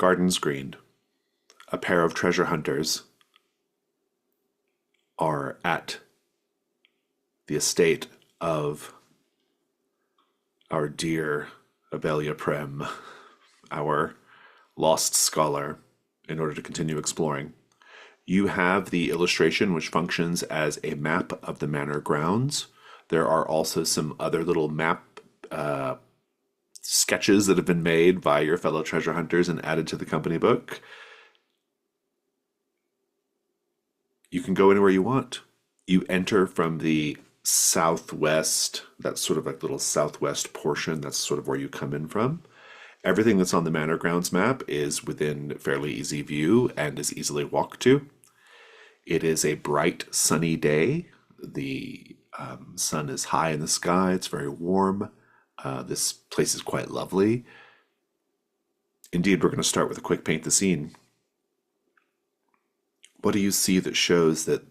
Gardens Green, a pair of treasure hunters are at the estate of our dear Abelia Prem, our lost scholar, in order to continue exploring. You have the illustration, which functions as a map of the manor grounds. There are also some other little map sketches that have been made by your fellow treasure hunters and added to the company book. You can go anywhere you want. You enter from the southwest, that's sort of like little southwest portion, that's sort of where you come in from. Everything that's on the manor grounds map is within fairly easy view and is easily walked to. It is a bright, sunny day. The sun is high in the sky. It's very warm. This place is quite lovely. Indeed, we're going to start with a quick paint the scene. What do you see that shows that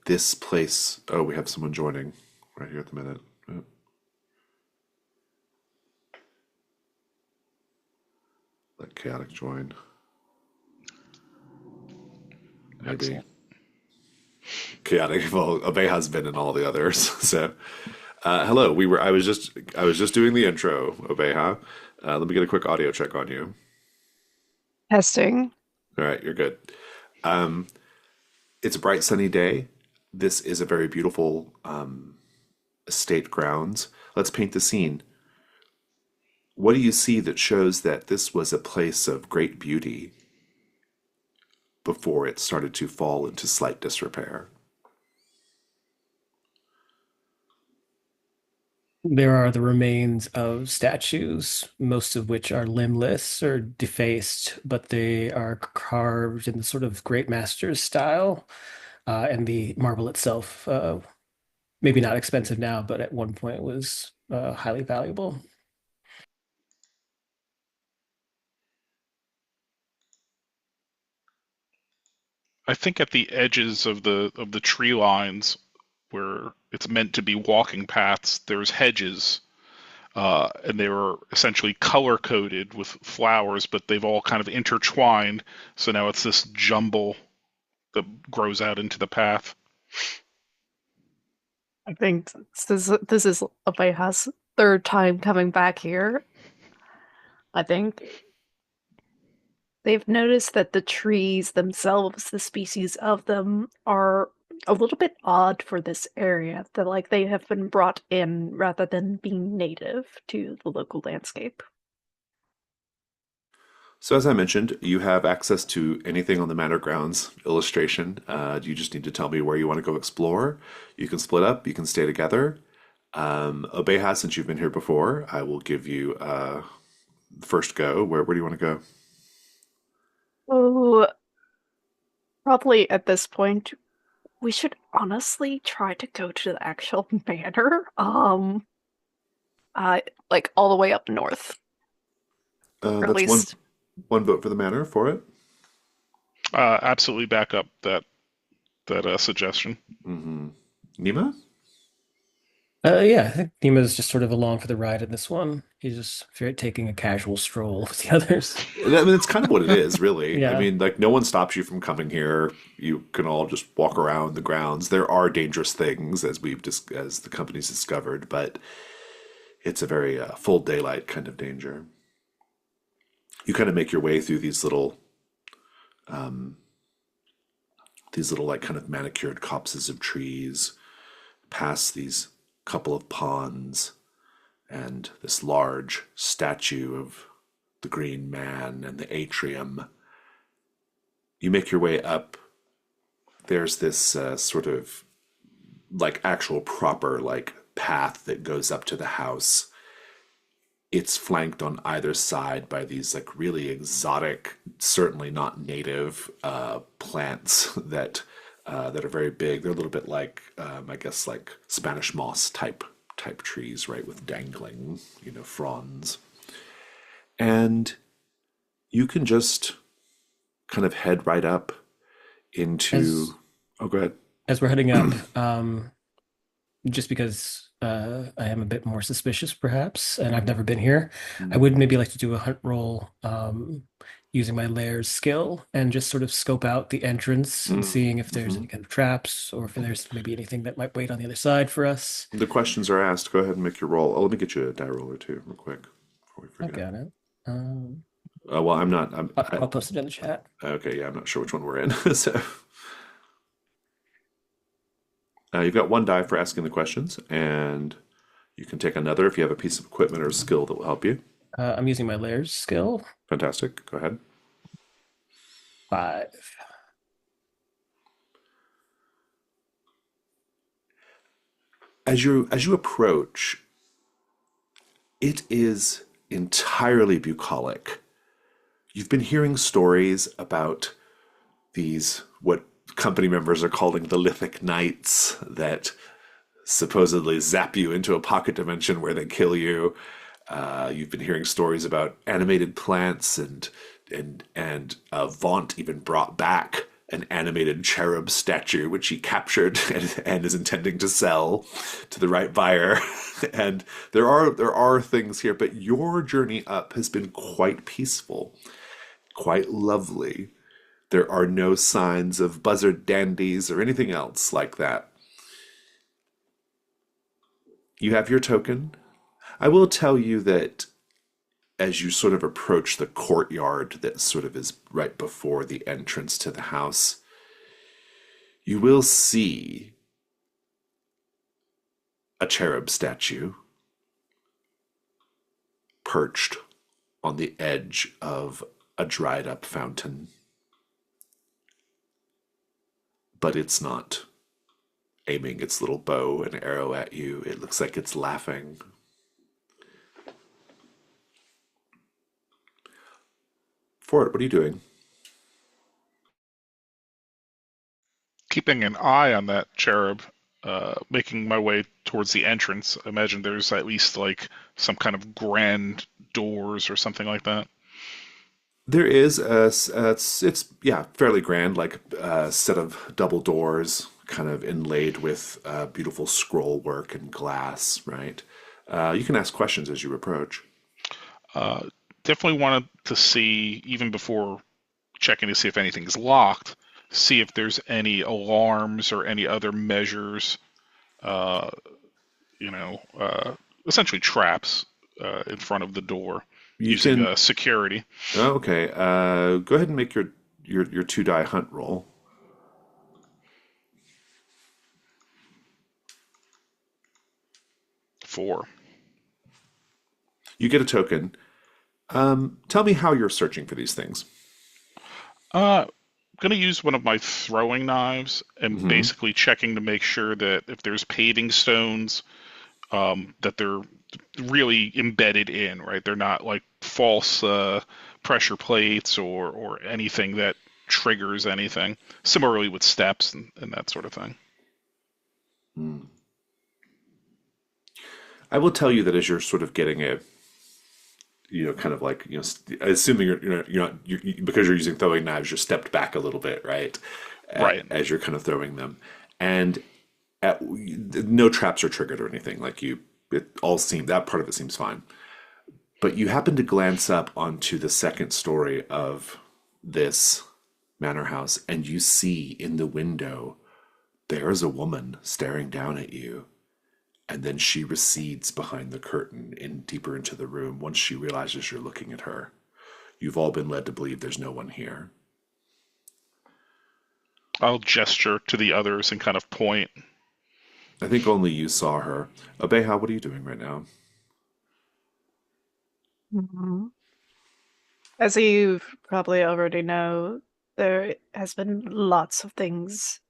this place? Oh, we have someone joining right here at the minute. Oh, let chaotic join. Maybe. Excellent. Chaotic. Well, Abe has been in all the others. So, hello. I was just doing the intro, Obeha. Let me get a quick audio check on you. Testing. All right, you're good. Um, it's a bright sunny day. This is a very beautiful estate grounds. Let's paint the scene. What do you see that shows that this was a place of great beauty before it started to fall into slight disrepair? There are the remains of statues, most of which are limbless or defaced, but they are carved in the sort of great master's style. And the marble itself, maybe not expensive now, but at one point was highly valuable. I think at the edges of the tree lines where it's meant to be walking paths, there's hedges, and they were essentially color coded with flowers, but they've all kind of intertwined. So now it's this jumble that grows out into the path. I think this is Abeja's third time coming back here. I think they've noticed that the trees themselves, the species of them, are a little bit odd for this area. That like they have been brought in rather than being native to the local landscape. So, as I mentioned, you have access to anything on the Manor Grounds illustration. You just need to tell me where you want to go explore. You can split up, you can stay together. Obeha, since you've been here before, I will give you first go. Where do you want to go? Oh, probably at this point, we should honestly try to go to the actual manor. Like all the way up north, or at That's one least. one vote for the Manor for it. Absolutely back up that suggestion. Mm-hmm. Nima? Yeah, I think Nima's just sort of along for the ride in this one. He's just taking a casual stroll with the others. I mean, it's kind of what it is, really. I Yeah. mean, like, no one stops you from coming here. You can all just walk around the grounds. There are dangerous things, as the company's discovered, but it's a very full daylight kind of danger. You kind of make your way through these little like kind of manicured copses of trees, past these couple of ponds, and this large statue of the Green Man and the atrium. You make your way up. There's this sort of like actual proper like path that goes up to the house. It's flanked on either side by these like really exotic, certainly not native plants that are very big. They're a little bit like I guess like Spanish moss type trees, right, with dangling fronds. And you can just kind of head right up into. As Oh, go ahead. as we're heading up, just because I am a bit more suspicious, perhaps, and I've never been here. I Mm. would maybe like to do a hunt roll using my layers skill and just sort of scope out the entrance and seeing if there's any Mhm. kind of traps or if there's maybe anything that might wait on the other side for us. The questions are asked. Go ahead and make your roll. Oh, let me get you a die roll or two, real quick, before we I've forget. got it. Um, Well, I'm not. I'll post it in the chat. Okay, yeah, I'm not sure which one we're in. So you've got one die for asking the questions, and you can take another if you have a piece of equipment or a skill that will help you. I'm using my layers skill. Fantastic. Go ahead. 5. As you approach, it is entirely bucolic. You've been hearing stories about these what company members are calling the lithic nights that supposedly zap you into a pocket dimension where they kill you. You've been hearing stories about animated plants and Vaunt even brought back an animated cherub statue which he captured and is intending to sell to the right buyer. And there are things here, but your journey up has been quite peaceful, quite lovely. There are no signs of buzzard dandies or anything else like that. You have your token. I will tell you that as you sort of approach the courtyard that sort of is right before the entrance to the house, you will see a cherub statue perched on the edge of a dried up fountain. But it's not aiming its little bow and arrow at you. It looks like it's laughing. Fort, what are you doing? Keeping an eye on that cherub, making my way towards the entrance. I imagine there's at least like some kind of grand doors or something like that. There is it's yeah, fairly grand, like a set of double doors, kind of inlaid with beautiful scroll work and glass. Right. You can ask questions as you approach. Uh, Definitely wanted to see, even before checking to see if anything's locked, see if there's any alarms or any other measures, uh, essentially traps in front of the door You using can. security. Oh, okay. Go ahead and make your two die hunt roll. 4. You get a token. Tell me how you're searching for these things. I'm gonna use one of my throwing knives and Hmm. basically checking to make sure that if there's paving stones, that they're really embedded in, right? They're not like false pressure plates or anything that triggers anything. Similarly with steps and that sort of thing. I will tell you that as you're sort of getting a, kind of like, assuming because you're using throwing knives, you're stepped back a little bit, right? Right. As you're kind of throwing them, and no traps are triggered or anything. Like it all seemed that part of it seems fine. But you happen to glance up onto the second story of this manor house, and you see in the window there is a woman staring down at you. And then she recedes behind the curtain deeper into the room once she realizes you're looking at her. You've all been led to believe there's no one here. I'll gesture to the others and kind of point. I think only you saw her. Abeha, what are you doing right now? Mhm. As you probably already know, there has been lots of things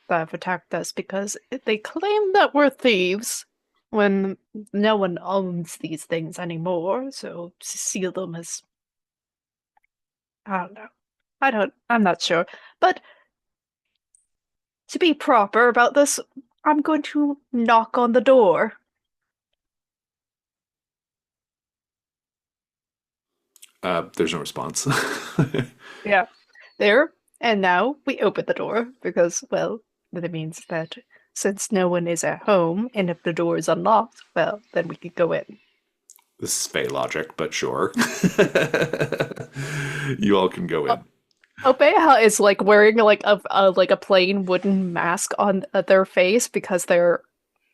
that have attacked us because they claim that we're thieves when no one owns these things anymore, so to steal them is, I don't know. I'm not sure. But to be proper about this, I'm going to knock on the door. There's no response. Yeah. There. And now we open the door because, well, that means that since no one is at home, and if the door is unlocked, well, then we could go in. This is Fey logic, but sure. You all can go in. Obeha is like wearing like a plain wooden mask on their face because they're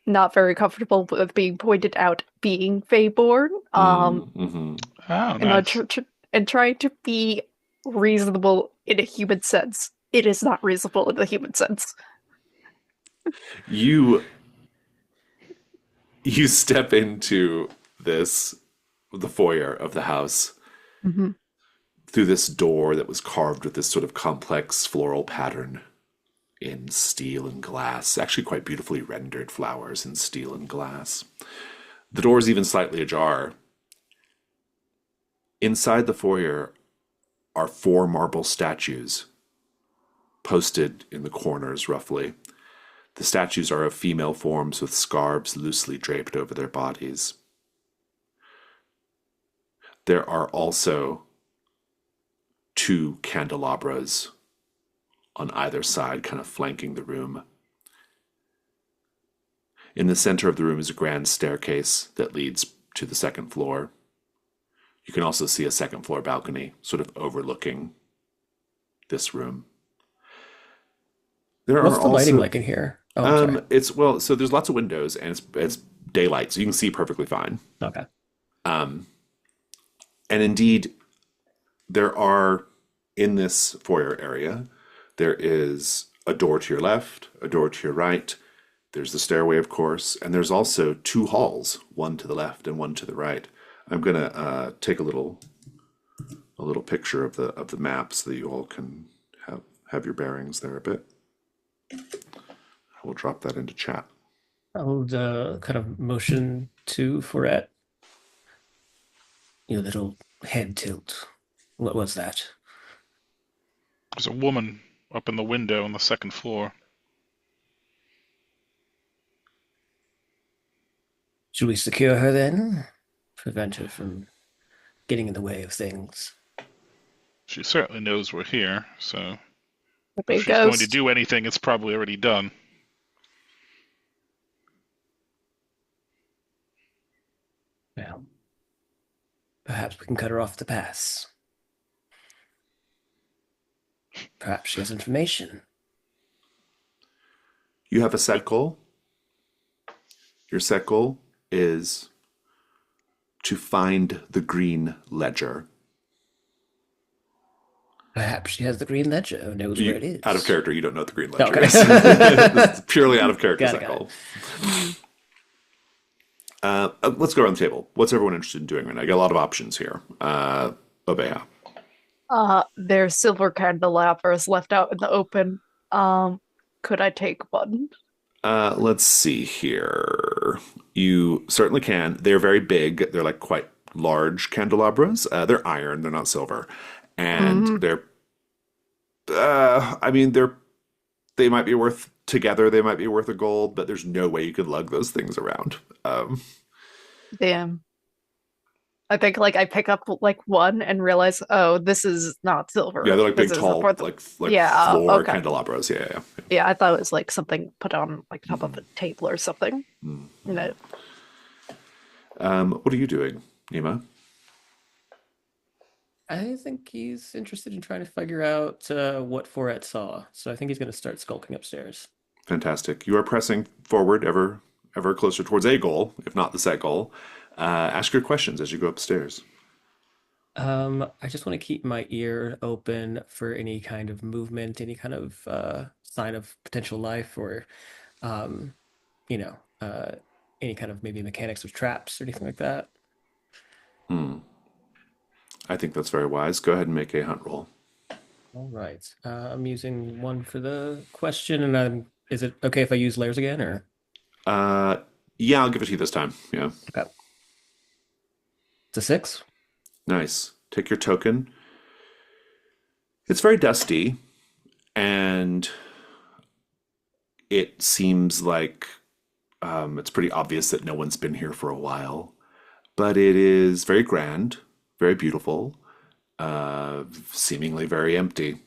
not very comfortable with being pointed out being Feyborn. Mm-hmm. Oh, And nice. and trying to be reasonable in a human sense. It is not reasonable in the human sense. You you step into the foyer of the house Hmm. through this door that was carved with this sort of complex floral pattern in steel and glass, actually quite beautifully rendered flowers in steel and glass. The door is even slightly ajar. Inside the foyer are four marble statues posted in the corners roughly. The statues are of female forms with scarves loosely draped over their bodies. There are also two candelabras on either side, kind of flanking the room. In the center of the room is a grand staircase that leads to the second floor. You can also see a second floor balcony sort of overlooking this room. There What's are the lighting also like in here? Oh, I'm sorry. it's well, so there's lots of windows and it's daylight, so you can see perfectly fine. Okay. Um, and indeed, there are in this foyer area, there is a door to your left, a door to your right. There's the stairway, of course, and there's also two halls, one to the left and one to the right. I'm gonna take a little picture of the map so that you all can have your bearings there a bit. I will drop that into chat. I'll kind of motion to Foret. Your little head tilt. What was that? There's a woman up in the window on the second floor. Should we secure her then? Prevent her from getting in the way of things. She certainly knows we're here, so The if big she's going to ghost. do anything, it's probably already done. Well, perhaps we can cut her off the pass. Perhaps she has information. You have a set goal. Your set goal is to find the green ledger. Perhaps she has the green ledger, knows where it is. Out of character, you don't know what the green ledger Okay. is. This is purely out of character Got it, set got goal. Let's go around the table. What's everyone interested in doing right now? I got a lot of options here. Obeya. There's silver candelabras left out in the open. Could I take one? Let's see here. You certainly can. They're very big. They're like quite large candelabras. They're iron. They're not silver, and they're. I mean, they might be worth together. They might be worth a gold, but there's no way you could lug those things around. Damn. I think like I pick up like one and realize, oh, this is not silver. Yeah, they're like big, This is tall, for the- like Yeah, floor okay. candelabras. Yeah. Yeah, I thought it was like something put on like top of a table or something. You know. What are you doing, Nima? I think he's interested in trying to figure out what Foret saw. So I think he's going to start skulking upstairs. Fantastic. You are pressing forward ever closer towards a goal, if not the set goal. Ask your questions as you go upstairs. I just want to keep my ear open for any kind of movement, any kind of sign of potential life, or um, you know, any kind of maybe mechanics of traps or anything like that. I think that's very wise. Go ahead and make a hunt roll. All right. I'm using one for the question, and is it okay if I use layers again, or Yeah, I'll give it to you this time. Yeah. okay? It's a 6. Nice. Take your token. It's very dusty, and it seems like it's pretty obvious that no one's been here for a while. But it is very grand, very beautiful, seemingly very empty.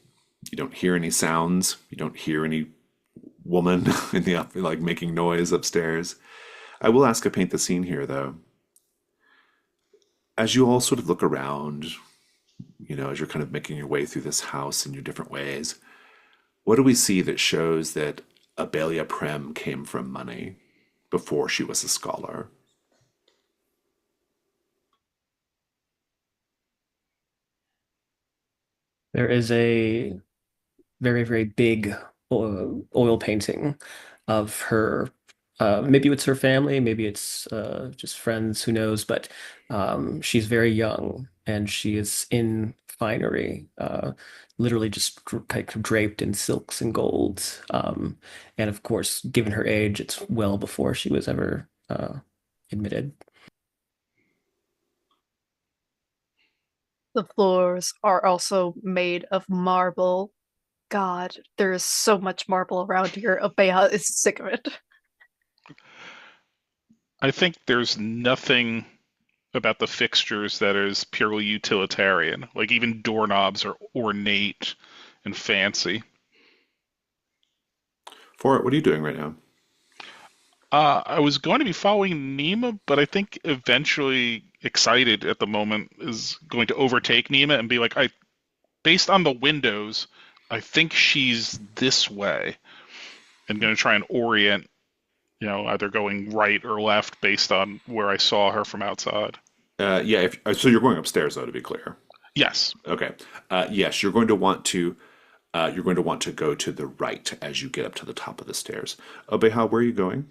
You don't hear any sounds. You don't hear any woman in the like making noise upstairs. I will ask a paint the scene here though. As you all sort of look around, as you're kind of making your way through this house in your different ways, what do we see that shows that Abelia Prem came from money before she was a scholar? There is a very, very big oil painting of her. Maybe it's her family, maybe it's just friends, who knows? But she's very young and she is in finery, literally just kind of draped in silks and golds. And of course, given her age, it's well before she was ever admitted. The floors are also made of marble. God, there is so much marble around here. Abeja is sick of it. I think there's nothing about the fixtures that is purely utilitarian. Like even doorknobs are ornate and fancy. For it, what are you doing right now? I was going to be following Nima, but I think eventually excited at the moment is going to overtake Nima and be like, based on the windows, I think she's this way, and going to try and orient, either going right or left based on where I saw her from outside. Yeah, so you're going upstairs though, to be clear. Yes. Okay. Yes, you're going to want to go to the right as you get up to the top of the stairs. Obeha, where are you going?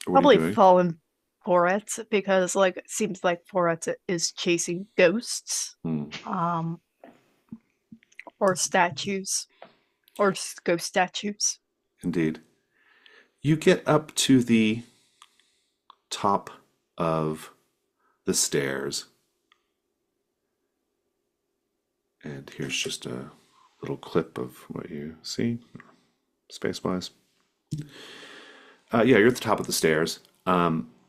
Or what are you Probably doing? fallen Foretz because like it seems like Foretz is chasing ghosts. Hmm, Um or statues. Or ghost statues. indeed. You get up to the top of the stairs, and here's just a little clip of what you see, space-wise. Yeah, you're at the top of the stairs.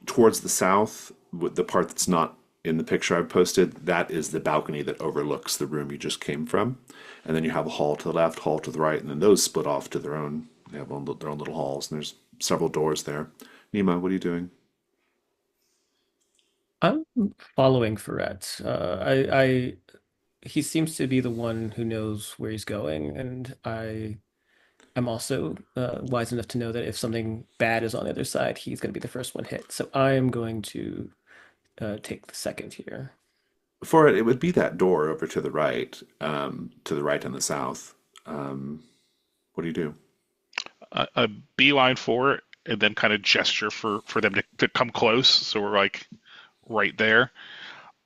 Towards the south, with the part that's not in the picture I've posted, that is the balcony that overlooks the room you just came from. And then you have a hall to the left, hall to the right, and then those split off to their own. They have their own little halls, and there's several doors there. Nima, what are you doing? I'm following Ferret. He seems to be the one who knows where he's going, and I'm also wise enough to know that if something bad is on the other side, he's going to be the first one hit. So I am going to take the second here. For it would be that door over to the right and the south. What do you do? A beeline for it, and then kind of gesture for them to come close. So we're like right there.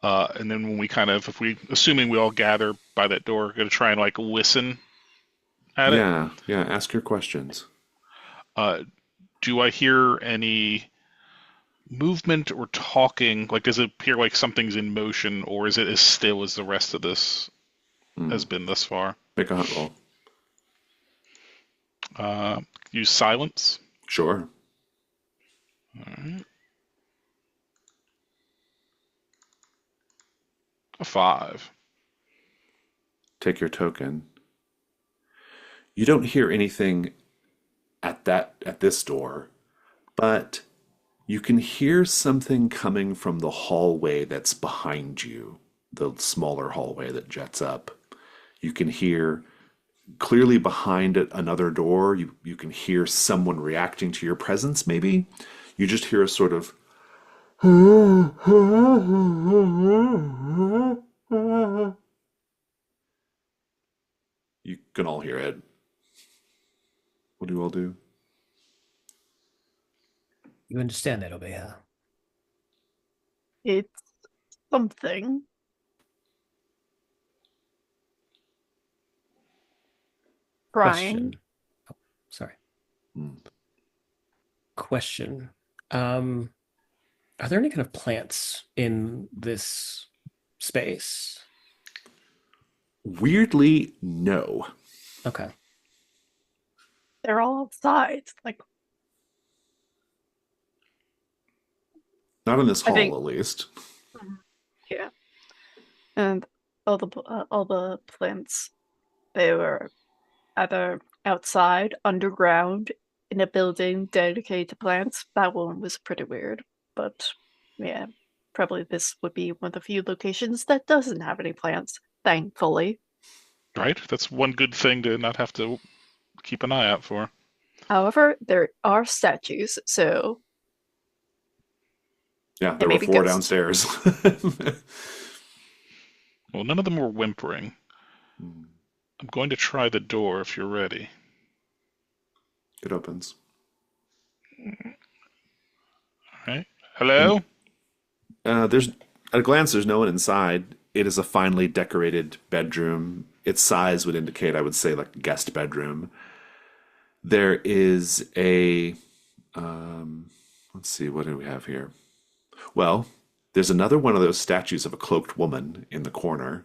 And then when we if we, assuming we all gather by that door, going to try and like listen at it. Yeah, yeah. Ask your questions. Uh, do I hear any movement or talking? Like, does it appear like something's in motion, or is it as still as the rest of this has been thus far? Make a hunt roll. Use silence. Sure. All right. A 5. Take your token. You don't hear anything at this door, but you can hear something coming from the hallway that's behind you, the smaller hallway that jets up. You can hear clearly behind it another door. You can hear someone reacting to your presence, maybe. You just hear a sort of you can all hear it. What do you all do? You understand that, Obeya? It's something. Crying. Question. Oh, sorry. Hmm. Question. Um, are there any kind of plants in this space? Weirdly, no. Okay. They're all outside. Like Not in this I hall, think at least. yeah. And all the plants they were either outside, underground, in a building dedicated to plants. That one was pretty weird. But yeah, probably this would be one of the few locations that doesn't have any plants, thankfully. Right? That's one good thing to not have to keep an eye out for. However, there are statues, so Yeah, and there were maybe 4 ghosts. downstairs. Well, none of them were whimpering. I'm going to try the door if you're ready. It opens. All right. Hello? There's at a glance, there's no one inside. It is a finely decorated bedroom. Its size would indicate, I would say, like a guest bedroom. There is a, let's see, what do we have here? Well, there's another one of those statues of a cloaked woman in the corner.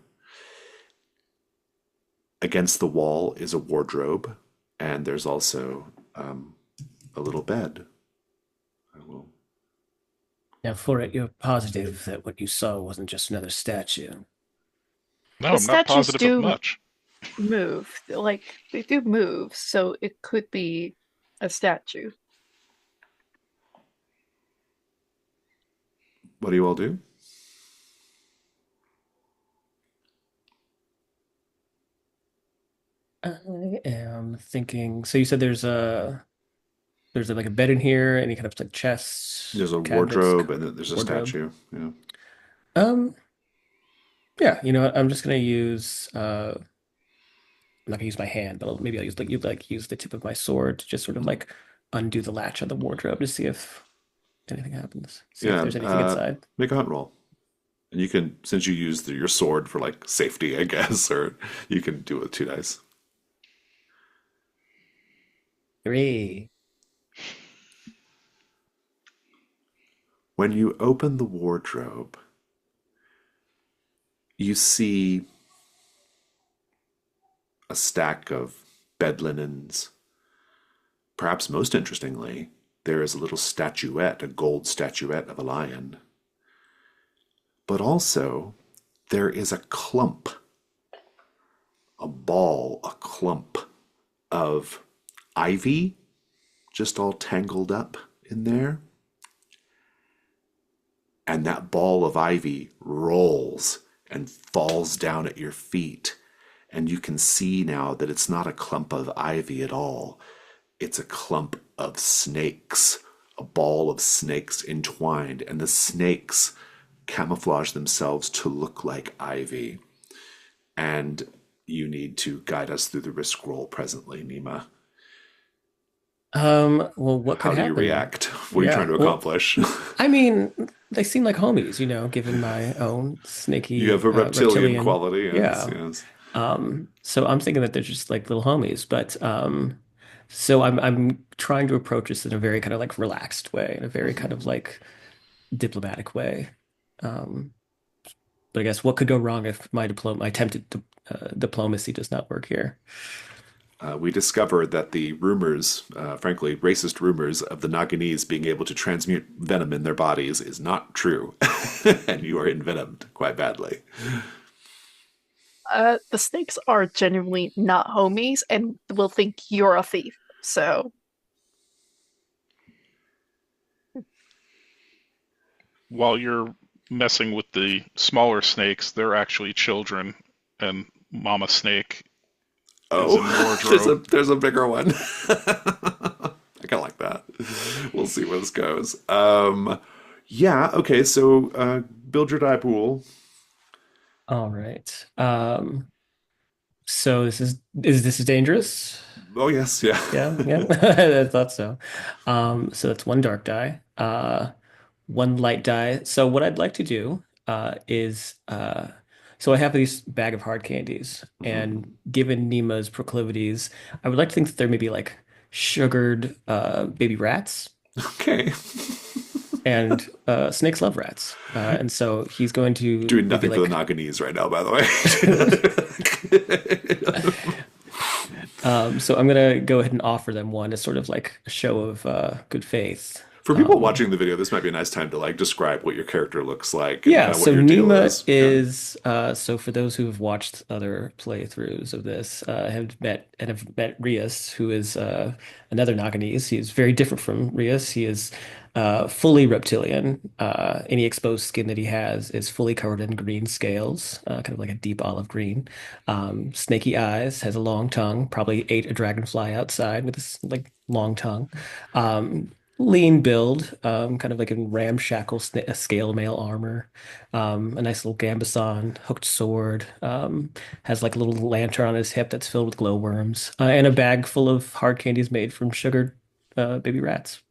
Against the wall is a wardrobe, and there's also a little bed. I will. Now, for it, you're positive that what you saw wasn't just another statue. No, The I'm not statues positive of do much. move. Like, they do move, so it could be a statue. What do you all do? I am thinking. So you said there's like a bed in here, any kind of like chests, There's a cabinets, wardrobe, and then there's a wardrobe. statue. Yeah. Um, yeah, you know what? I'm just gonna use I'm not gonna use my hand, but maybe I'll use the tip of my sword to just sort of like undo the latch on the wardrobe to see if anything happens. See if Yeah. there's anything inside. Make a hunt roll. And you can, since you used your sword for like safety, I guess, or you can do it with 2 dice. 3. When you open the wardrobe, you see a stack of bed linens. Perhaps most interestingly, there is a little statuette, a gold statuette of a lion. But also, there is a clump, a ball, a clump of ivy just all tangled up in there. And that ball of ivy rolls and falls down at your feet. And you can see now that it's not a clump of ivy at all. It's a clump of snakes, a ball of snakes entwined. And the snakes camouflage themselves to look like ivy. And you need to guide us through the risk roll presently, Nima. Well, what How could do you happen? react? What are you Yeah, trying to well, accomplish? I mean, they seem like homies, given my own You snaky have a reptilian reptilian. quality, yes, Yeah. yes. So I'm thinking that they're just like little homies, but so I'm trying to approach this in a very kind of like relaxed way, in a very kind of like diplomatic way. Um, but I guess what could go wrong if my attempted diplomacy does not work here? We discovered that the rumors, frankly, racist rumors of the Naganese being able to transmute venom in their bodies is not true. And you are envenomed quite badly. The snakes are genuinely not homies and will think you're a thief. So, While you're messing with the smaller snakes, they're actually children, and Mama Snake is in Oh, wardrobe. there's a bigger one. I kind of like that. We'll see where this goes. Yeah, okay, so build your die pool. All right. So this is dangerous? Oh, yes, yeah. Yeah, yeah. I thought so. So that's one dark die, one light die. So what I'd like to do is so I have this bag of hard candies, Mhm. and given Nima's proclivities, I would like to think that there may be like sugared baby rats, Okay. and snakes love rats, and so he's going to Doing maybe nothing for the like Naganese right now, by the way. so I'm gonna go ahead and offer them one as sort of like a show of good faith. For people watching the video, this might be a nice time to like describe what your character looks like and Yeah, kind of what so your deal Nima is. Yeah. is so for those who have watched other playthroughs of this, have met Rias, who is another Naganese. He is very different from Rias. He is fully reptilian. Any exposed skin that he has is fully covered in green scales, kind of like a deep olive green. Snaky eyes, has a long tongue, probably ate a dragonfly outside with this like long tongue. Lean build, kind of like in ramshackle scale mail armor, a nice little gambeson, hooked sword, has like a little lantern on his hip that's filled with glowworms, and a bag full of hard candies made from sugared baby rats.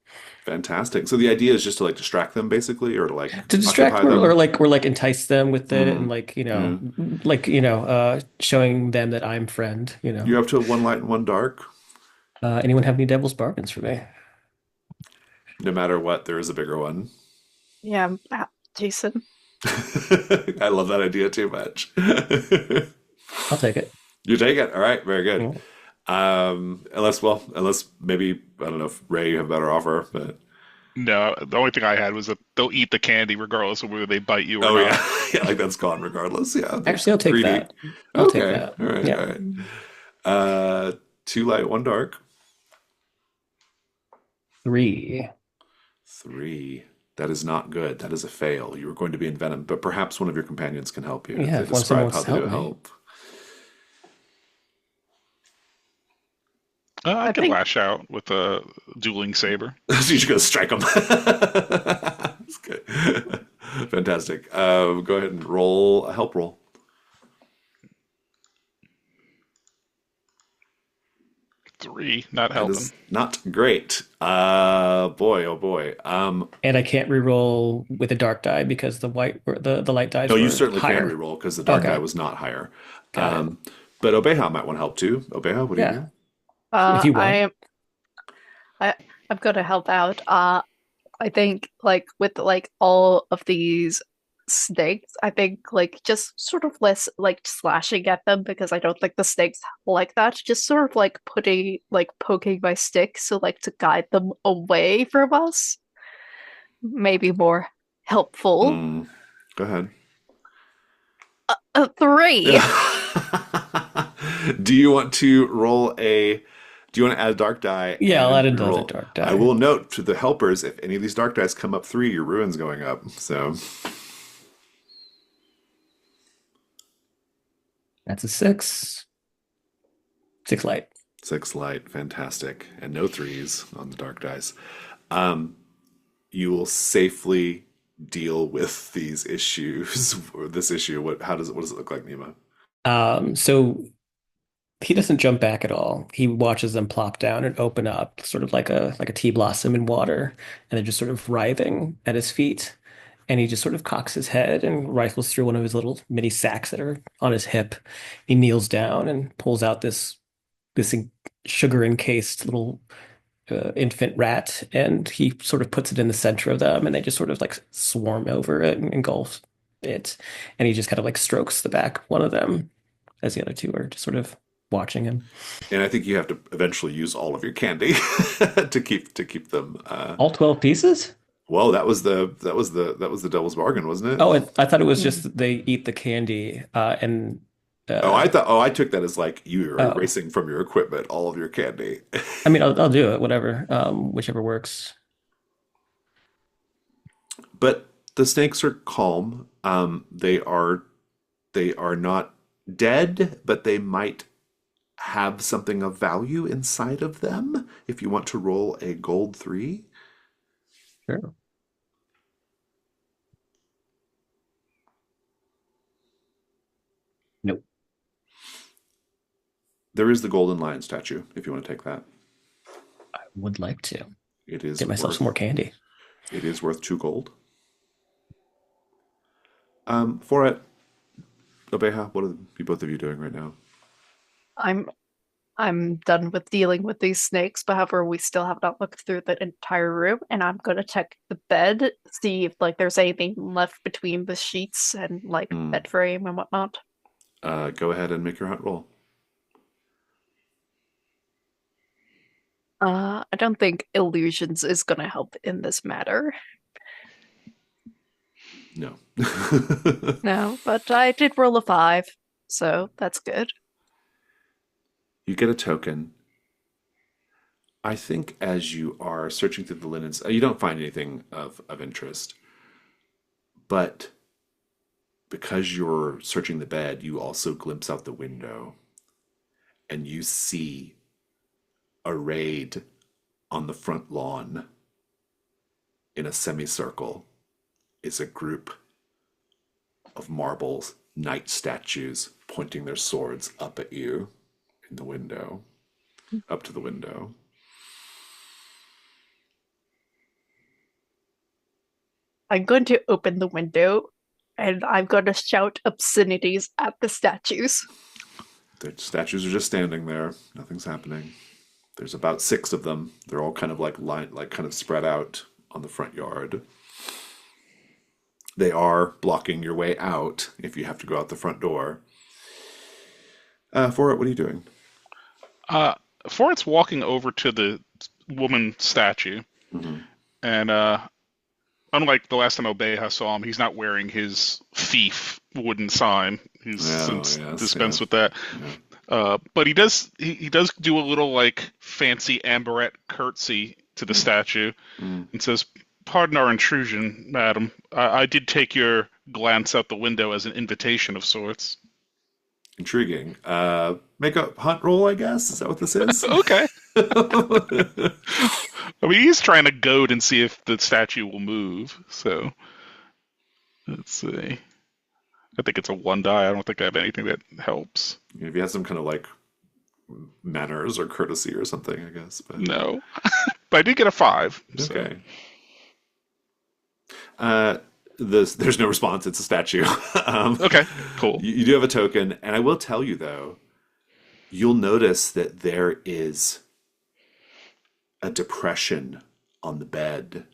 Fantastic. So the idea is just to like distract them basically or to like To distract occupy or them. like entice them with it and Mm, yeah. showing them that I'm friend, you know. You have to one light and one dark. Anyone have any devil's bargains for me? No matter what, there is a bigger one. Yeah, Jason. I love that idea too much. I'll take it. You take it. All right, very good. Mm. Unless maybe I don't know if Ray you have a better offer, but No, the only thing I had was that they'll eat the candy regardless of whether they bite you or oh not. yeah, yeah, like that's gone regardless. Yeah, they're Actually, I'll take greedy. that. I'll take Okay, that. all right, all Yeah. right. Two light, one dark. 3. Three. That is not good. That is a fail. You were going to be envenomed, but perhaps one of your companions can help you if Yeah, they if someone describe wants how to they do help me. help. I I could think lash out with a dueling saber. So you just go strike them. That's good. Fantastic. Go ahead and roll a help roll. 3, not That helping. is not great. Boy, oh boy. And I can't reroll with a dark die because the light dies No, you were certainly can higher. reroll because the dark die Okay, was not higher. got it. But Obeha might want to help too. Obeha, what do you Yeah, do? if you I want. am I I'm gonna help out. I think like with like all of these snakes, I think like just sort of less like slashing at them because I don't think the snakes like that. Just sort of like putting like poking my stick so like to guide them away from us. Maybe more helpful. Hmm. Go ahead. A three. Do you want to roll a? Do you want to add a dark die Yeah, I'll and add another roll? dark I die. will note to the helpers if any of these dark dice come up three, your ruin's going up. So That's a 6. 6 light. six light, fantastic, and no threes on the dark dice. You will safely deal with these issues or this issue. What does it look like, Nima? So he doesn't jump back at all. He watches them plop down and open up, sort of like a tea blossom in water, and they're just sort of writhing at his feet. And he just sort of cocks his head and rifles through one of his little mini sacks that are on his hip. He kneels down and pulls out this sugar encased little infant rat, and he sort of puts it in the center of them, and they just sort of like swarm over it and engulf it. And he just kind of like strokes the back of one of them as the other two are just sort of watching him. And I think you have to eventually use all of your candy to keep them. All 12 pieces? Well, that was the devil's bargain, wasn't it? Oh, I thought it was Mm. just that they eat the candy, and Oh, uh, I took that as like you are oh, erasing from your equipment all of your candy. I mean, I'll do it, whatever, whichever works. But the snakes are calm. They are not dead, but they might have something of value inside of them. If you want to roll a gold three, Sure. Nope. there is the golden lion statue. If you want to take that, I would like to it is get myself some more worth candy. it is worth two gold. For it, Obeha, what are you both of you doing right now? I'm I'm done with dealing with these snakes, but however, we still have not looked through the entire room, and I'm gonna check the bed, see if like there's anything left between the sheets and like Hmm. bed frame and whatnot. Go ahead and make your hunt roll. I don't think illusions is gonna help in this matter. No. No, but I did roll a 5, so that's good. You get a token. I think as you are searching through the linens, you don't find anything of interest. But because you're searching the bed, you also glimpse out the window and you see arrayed on the front lawn in a semicircle is a group of marble knight statues pointing their swords up at you in the window, up to the window. I'm going to open the window and I'm going to shout obscenities at the statues. The statues are just standing there. Nothing's happening. There's about 6 of them. They're all kind of like kind of spread out on the front yard. They are blocking your way out if you have to go out the front door. For it, what are you doing? Foreignt's walking over to the woman statue, and unlike the last time Obeha saw him, he's not wearing his thief wooden sign. He's since dispensed with that. But he does do a little like fancy amberette curtsy to the statue and says, "Pardon our intrusion, madam. I did take your glance out the window as an invitation of sorts." Intriguing. Make a hunt roll, I guess. Is that what this is? Okay. I mean, he's trying to goad and see if the statue will move. So let's see. I think it's a 1 die. I don't think I have anything that helps. If you have some kind of like manners or courtesy or something, I guess. But... No. But I did get a 5. Okay. There's no response. It's a statue. Okay, cool. You do have a token, and I will tell you though, you'll notice that there is a depression on the bed.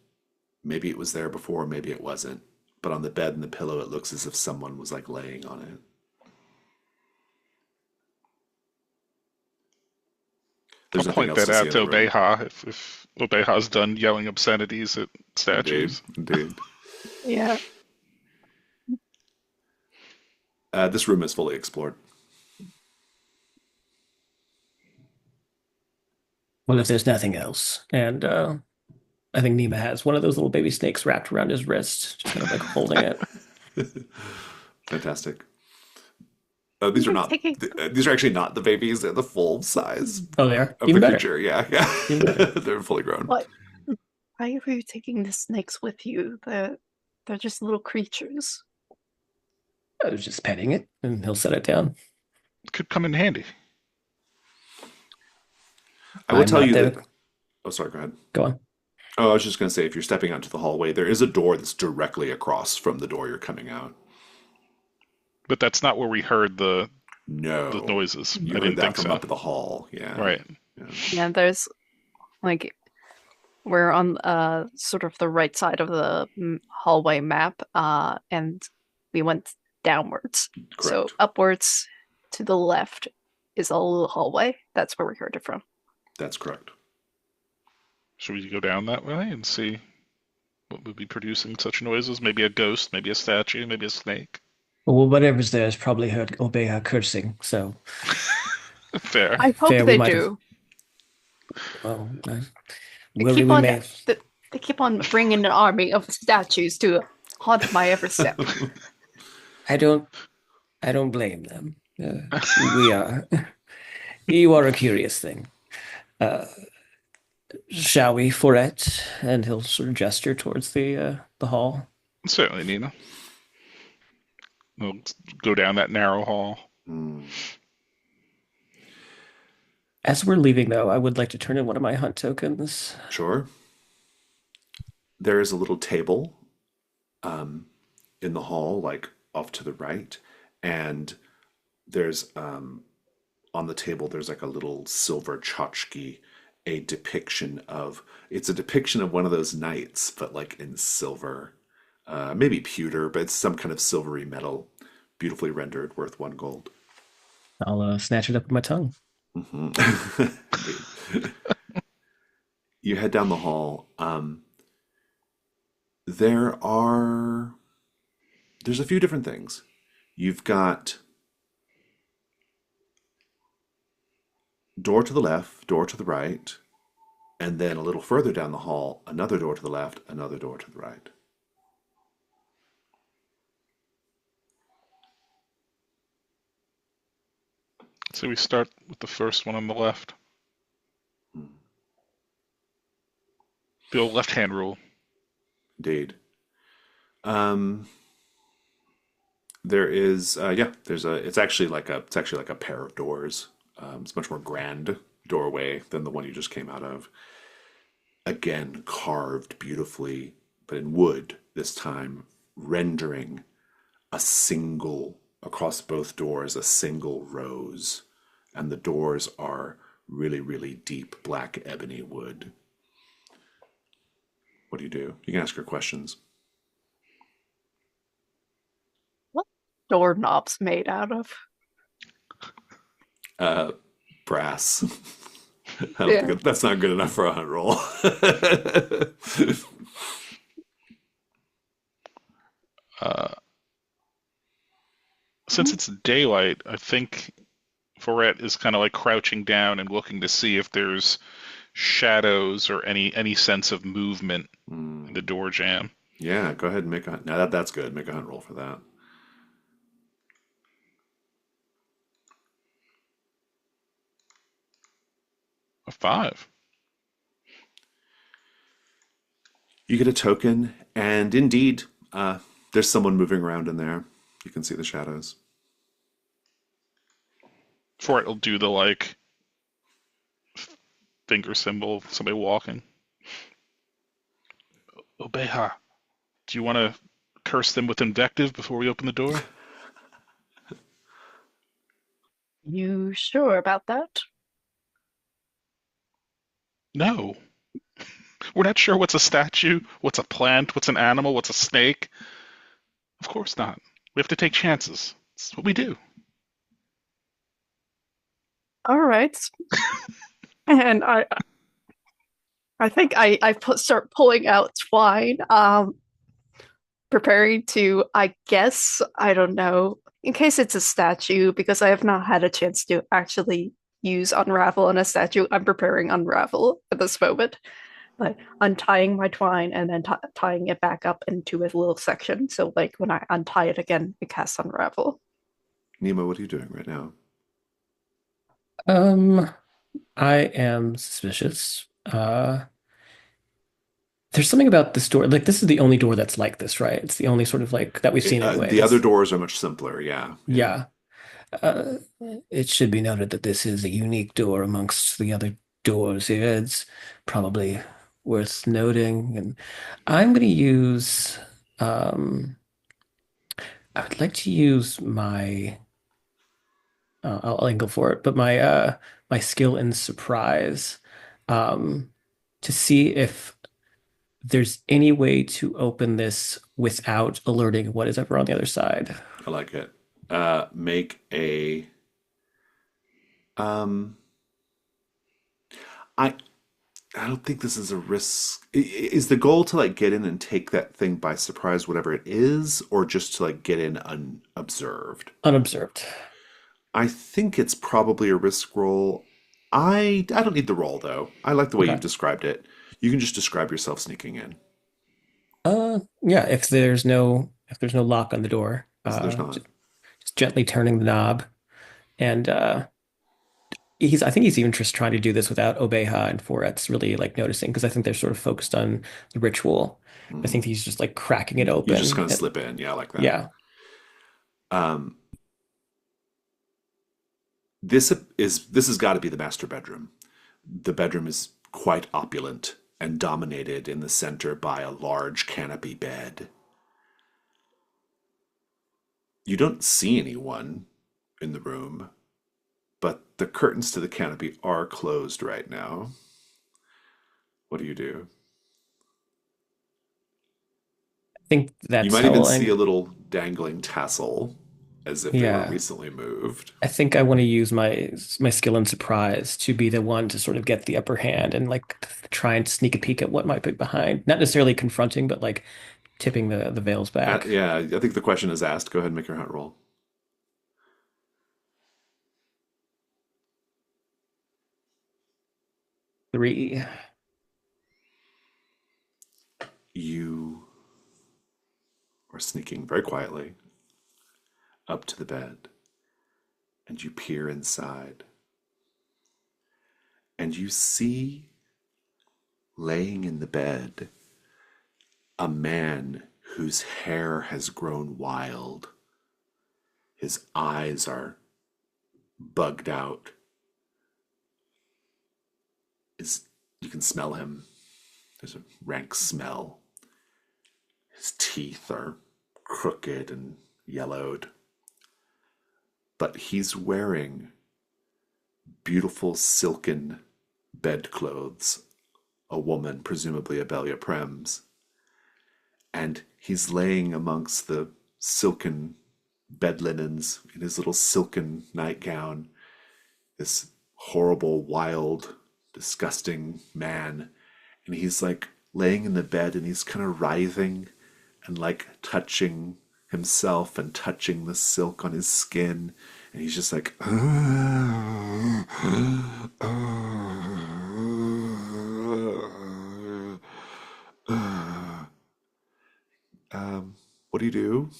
Maybe it was there before, maybe it wasn't. But on the bed and the pillow, it looks as if someone was like laying on it. There's I'll point that out to Obeha if Obeha's done yelling obscenities at statues. Indeed. Yeah. This room is fully explored. Well, if there's nothing else, and I think Nima has one of those little baby snakes wrapped around his wrist, just kind of like holding it. Fantastic. These are not. These are actually not the babies. They're the full size. Oh, they are? Of Even the better. creature. Yeah. They're fully grown. What? Why are you taking the snakes with you? They're just little creatures. I was just petting it, and he'll set it down. Could come in handy. I will I'm tell not you there. that. Oh, sorry. Go ahead. Go on. Oh, I was just going to say, if you're stepping out to the hallway, there is a door that's directly across from the door you're coming out. But that's not where we heard the noises. You I heard didn't that think from so. up at the hall. Yeah. Right. Yeah, there's like we're on sort of the right side of the hallway map, and we went downwards. So Correct. upwards to the left is a little hallway. That's where we heard it from. That's correct. Should we go down that way and see what would be producing such noises? Maybe a ghost, maybe a statue, maybe a snake. Well, whatever's there has probably heard Obeha cursing, so Fair. I hope Fair, we they might do. well, They keep on bringing an army of statues to haunt my every step. I don't blame them. We are. You are a curious thing. Shall we, Foret? And he'll sort of gesture towards the hall. Certainly, Nina. We'll go down that narrow hall. As we're leaving, though, I would like to turn in one of my hunt tokens. Sure. There is a little table in the hall, like off to the right, and there's on the table there's like a little silver tchotchke, it's a depiction of one of those knights, but like in silver, maybe pewter, but it's some kind of silvery metal, beautifully rendered, worth 1 gold. I'll snatch it up with my tongue. you head down the hall. There are there's a few different things. You've got door to the left, door to the right, and then a little further down the hall, another door to the left, another door to the right. So we start with the first one on the left. Hmm. The old left-hand rule. Indeed. Um, there is, yeah, there's a. It's actually like a pair of doors. It's a much more grand doorway than the one you just came out of. Again, carved beautifully, but in wood this time, rendering a single, across both doors, a single rose. And the doors are really, really deep black ebony wood. What do? You can ask her questions. What doorknobs made out of? Uh, Brass. I don't Yeah. think that's not good enough for a hunt roll. Uh, since it's daylight, I think Foret is kind of like crouching down and looking to see if there's shadows or any sense of movement in the door jamb. Yeah, go ahead and make a hunt. Now that's good. Make a hunt roll for that. A 5. You get a token, and indeed, there's someone moving around in there. You can see the shadows. Foret will do the like finger symbol of somebody walking. Obeha, do you want to curse them with invective before we open the door? You sure about that? No. We're not sure what's a statue, what's a plant, what's an animal, what's a snake. Of course not. We have to take chances. It's what we do. All right. And I think start pulling out twine, preparing to, I guess, I don't know, in case it's a statue, because I have not had a chance to actually use unravel on a statue. I'm preparing unravel at this moment, but untying my twine and then tying it back up into a little section. So, like, when I untie it again, it casts unravel. Nemo, what are you doing right now? Um, I am suspicious. There's something about this door. Like, this is the only door that's like this, right? It's the only sort of like that we've seen anyway. The other doors are much simpler. Yeah, yeah. Yeah. Uh, it should be noted that this is a unique door amongst the other doors here. It's probably worth noting. And I'm going to use, um, I would like to use my, I'll angle for it, but my skill in surprise, um, to see if there's any way to open this without alerting what is ever on the other side. I like it. Make a. Um, I I don't think this is a risk. Is the goal to like get in and take that thing by surprise, whatever it is, or just to like get in unobserved? Unobserved. I think it's probably a risk roll. I don't need the roll though. I like the way you've Okay. described it. You can just describe yourself sneaking in. Yeah, if there's no lock on the door, There's not. just gently turning the knob, and I think he's even just trying to do this without Obeha and Foret's really like noticing because I think they're sort of focused on the ritual. I think Mhm. he's just like cracking it You just open. kind of slip in. Yeah, I like that. Yeah. Um, this has got to be the master bedroom. The bedroom is quite opulent and dominated in the center by a large canopy bed. You don't see anyone in the room, but the curtains to the canopy are closed right now. What do you do? I think You that's might even how see a I'm little dangling tassel as if they were Yeah. recently moved. I think I want to use my skill in surprise to be the one to sort of get the upper hand and like try and sneak a peek at what might be behind. Not necessarily confronting, but like tipping the veils back. Yeah, I think the question is asked. Go ahead and make your hunt roll. 3. You are sneaking very quietly up to the bed, and you peer inside, and you see laying in the bed a man whose hair has grown wild. His eyes are bugged out. You can smell him. There's a rank smell. His teeth are crooked and yellowed. But he's wearing beautiful silken bedclothes, a woman, presumably Abelia Prem's. And he's laying amongst the silken bed linens in his little silken nightgown, this horrible, wild, disgusting man. And he's like laying in the bed and he's kind of writhing and like touching himself and touching the silk on his skin. And he's just like, what do you do?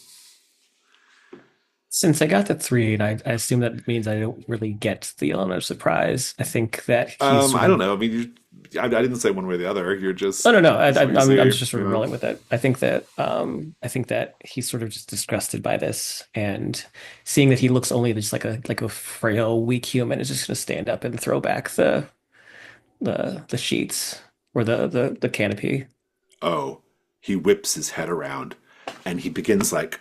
Since I got the 3, and I assume that means I don't really get the element of surprise. I think that he's sort I don't of. know. I mean, I didn't say one way or the other. You're Oh just, no, no. this is what you I'm see, just sort you of know? rolling with it. I think that he's sort of just disgusted by this, and seeing that he looks only just like a frail, weak human is just going to stand up and throw back the sheets or the canopy. Oh, he whips his head around and he begins like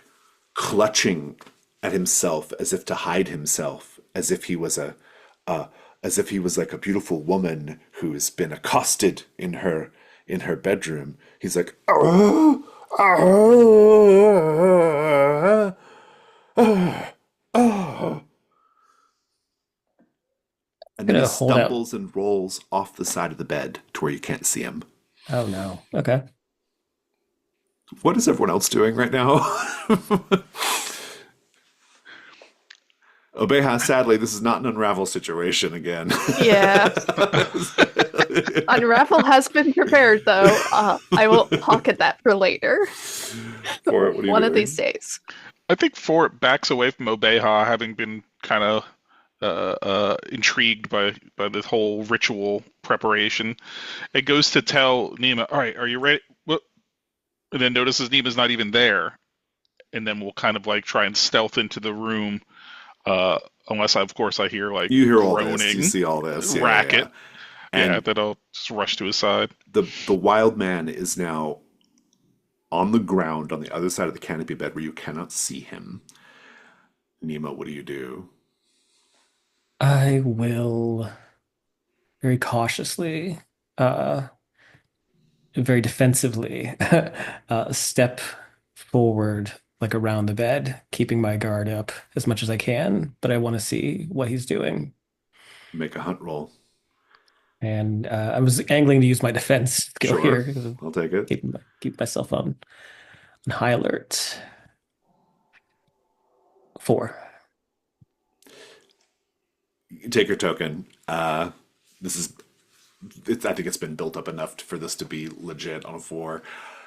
clutching at himself as if to hide himself, as if he was uh, as if he was like a beautiful woman who's been accosted in her bedroom. He's like, oh, oh, oh, oh. And then he Gonna hold out. stumbles and rolls off the side of the bed to where you can't see him. Oh no. Okay. What is everyone else doing right now? Obeha, sadly, this is not an unravel situation again. Yeah. Unravel has been prepared, though. I will pocket that for later. For it, what are you One of doing? these days. I think Fort backs away from Obeha, having been kind of intrigued by this whole ritual preparation. It goes to tell Nima, "All right, are you ready?" Well, and then notices Nima's not even there, and then we'll kind of like try and stealth into the room, uh, unless of course I hear like You hear all this. You groaning, see all this. Yeah, yeah, racket. yeah. Yeah, And then I'll just rush to his side. the wild man is now on the ground on the other side of the canopy bed where you cannot see him. Nima, what do you do? I will very cautiously, uh, very defensively, step forward like around the bed, keeping my guard up as much as I can, but I want to see what he's doing. Make a hunt roll. And I was angling to use my defense skill Sure, here because of I'll take it. keep myself on high alert. 4. You take your token. This is, I think it's been built up enough for this to be legit on a 4.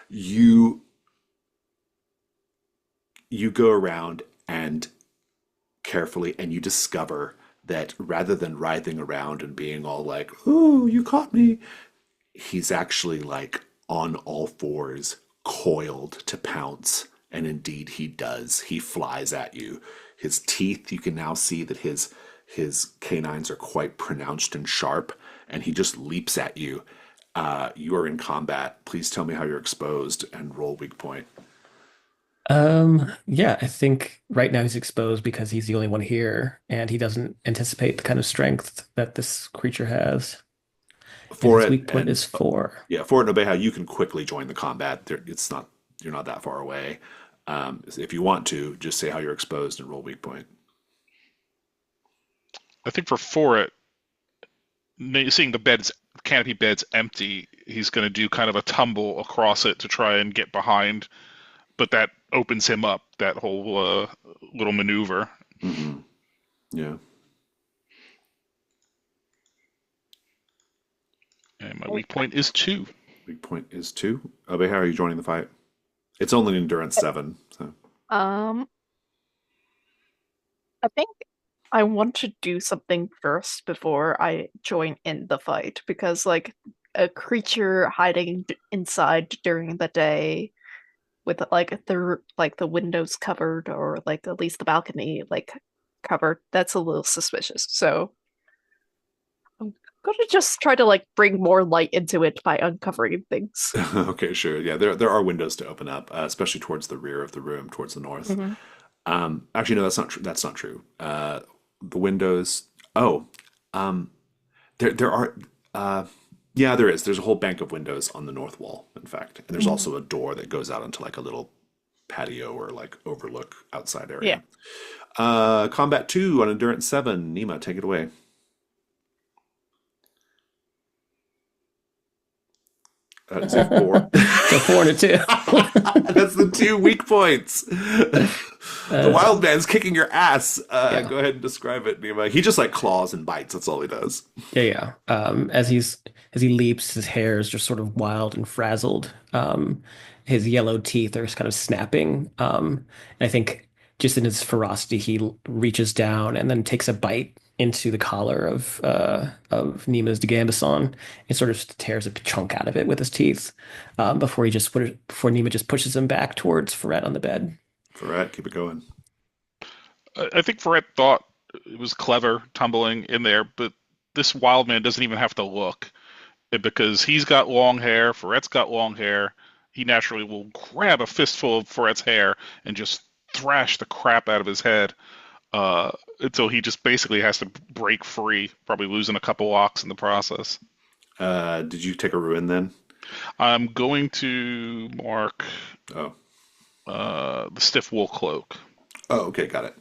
You you go around and carefully, and you discover that rather than writhing around and being all like, "Oh, you caught me," he's actually like on all fours, coiled to pounce. And indeed, he does. He flies at you. His teeth, you can now see that his canines are quite pronounced and sharp, and he just leaps at you. You are in combat. Please tell me how you're exposed and roll weak point. Yeah, I think right now he's exposed because he's the only one here, and he doesn't anticipate the kind of strength that this creature has. And For his it, weak point and is 4. yeah, for it and Obeha, you can quickly join the combat. It's not, you're not that far away. If you want to, just say how you're exposed and roll weak point. I think for it, seeing the canopy bed's empty, he's going to do kind of a tumble across it to try and get behind, but that opens him up, that whole little maneuver. Mm-hmm. Yeah. And my weak point is 2. Weak point is 2. Obe, how are you joining the fight? It's only an endurance 7, so. I think I want to do something first before I join in the fight because, like, a creature hiding inside during the day with the windows covered or like at least the balcony like covered, that's a little suspicious. So I'm gonna just try to like bring more light into it by uncovering things. Okay, sure. Yeah, there are windows to open up, especially towards the rear of the room, towards the north. Mhm. Actually, no, that's not true. That's not true. The windows. Oh, there are. Yeah, there is. There's a whole bank of windows on the north wall, in fact, and there's Mhm. also a door that goes out into like a little patio or like overlook outside Yeah. area. Combat 2 on endurance 7. Nima, take it away. Is it 4? So 4 and a 2. That's the 2 weak points. The wild man's kicking your ass. Yeah. Go ahead and describe it, Nima. He just like claws and bites. That's all he does. Yeah. As he leaps, his hair is just sort of wild and frazzled. His yellow teeth are kind of snapping. And I think just in his ferocity, he reaches down and then takes a bite into the collar of Nima's Dagambasson and sort of tears a chunk out of it with his teeth. Before Nima just pushes him back towards Ferret on the bed. Ferret, keep it going. I think Ferret thought it was clever tumbling in there, but this wild man doesn't even have to look because he's got long hair. Ferret's got long hair. He naturally will grab a fistful of Ferret's hair and just thrash the crap out of his head until he just basically has to break free, probably losing a couple locks in the process. Did you take a ruin then? I'm going to mark Oh. the stiff wool cloak. Oh, okay, got it.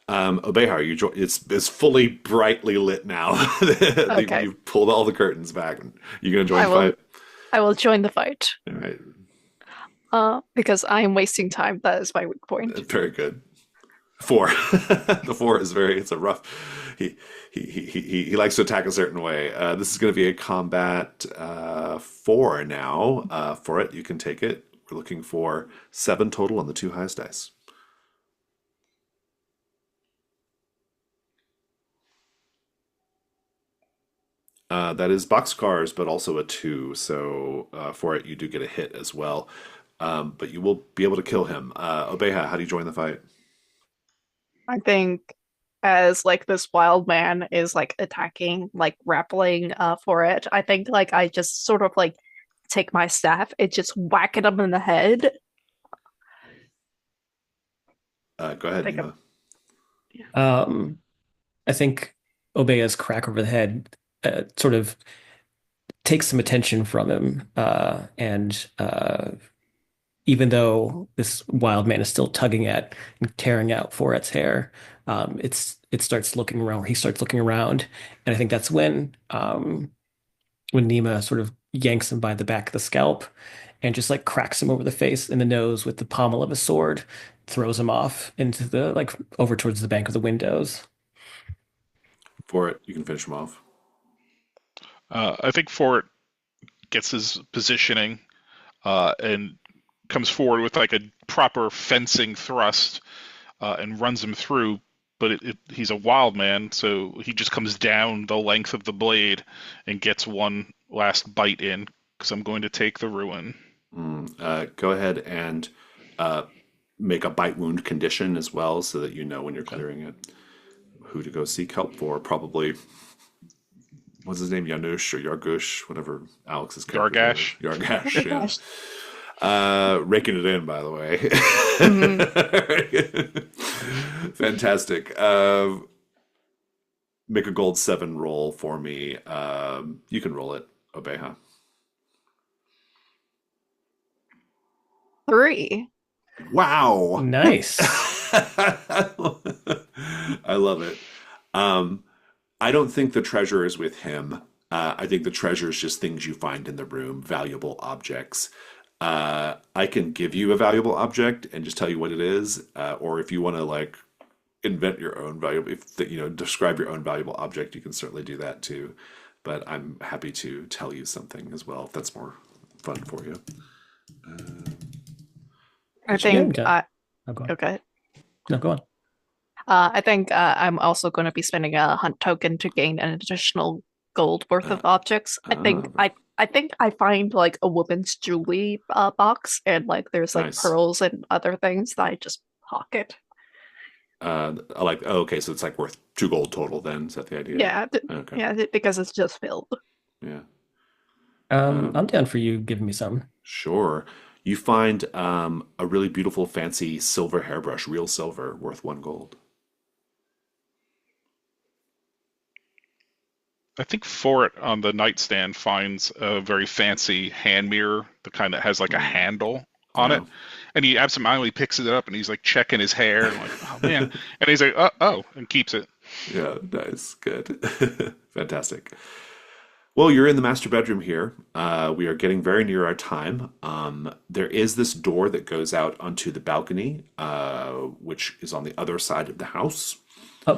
Obeha, it's fully brightly lit now. Okay. You've pulled all the curtains back. You gonna join I the will. fight? I will join the fight. All right, Because I am wasting time. That is my weak point. very good. 4. The 4 is it's a rough. He likes to attack a certain way. This is going to be a combat 4 now. For it, you can take it. We're looking for 7 total on the 2 highest dice. That is boxcars, but also a 2. So for it, you do get a hit as well. But you will be able to kill him. Obeha, how do you join the fight? I think as like this wild man is like attacking, like grappling for it, I think like I just sort of like take my staff and just whack at him in the head. Go ahead, Like Nima. I think Obea's crack over the head sort of takes some attention from him, and even though this wild man is still tugging at and tearing out Foret's hair, it starts looking around. He starts looking around, and I think that's when Nima sort of yanks him by the back of the scalp and just like cracks him over the face and the nose with the pommel of a sword, throws him off into the like over towards the bank of the windows. For it, you can finish him off. I think Fort gets his positioning and comes forward with like a proper fencing thrust and runs him through. But he's a wild man, so he just comes down the length of the blade and gets one last bite in because I'm going to take the ruin. Go ahead and make a bite wound condition as well so that you know when you're clearing it who to go seek help for. Probably, what's his name? Janusz or Yargush, whatever Alex's character is. Yargash. Yargash, yeah. Raking it in, by the way. Fantastic. Make a gold 7 roll for me. You can roll it, Obeha. 3. Wow. Nice. I love it. Um, I don't think the treasure is with him. I think the treasure is just things you find in the room, valuable objects. I can give you a valuable object and just tell you what it is, or if you want to like invent your own valuable, if describe your own valuable object, you can certainly do that too. But I'm happy to tell you something as well if that's more fun for you. I Yeah, I'm think done. Oh, go on. okay. No, go on. I think I'm also going to be spending a hunt token to gain an additional gold worth Uh, of objects. I think I find like a woman's jewelry box, and like there's like nice. pearls and other things that I just pocket. Oh, okay, so it's like worth 2 gold total then. Is that the idea? Yeah, Okay. yeah, because it's just filled. Yeah. I'm Um, down for you giving me some. sure. You find a really beautiful, fancy silver hairbrush, real silver, worth 1 gold. I think Fort on the nightstand finds a very fancy hand mirror, the kind that has like a Mm, handle on it, yeah. and he absentmindedly picks it up and he's like checking his hair and like, oh man, and he's like, oh, and keeps it. Yeah, nice. Good. Fantastic. Well, you're in the master bedroom here. We are getting very near our time. There is this door that goes out onto the balcony, which is on the other side of the house.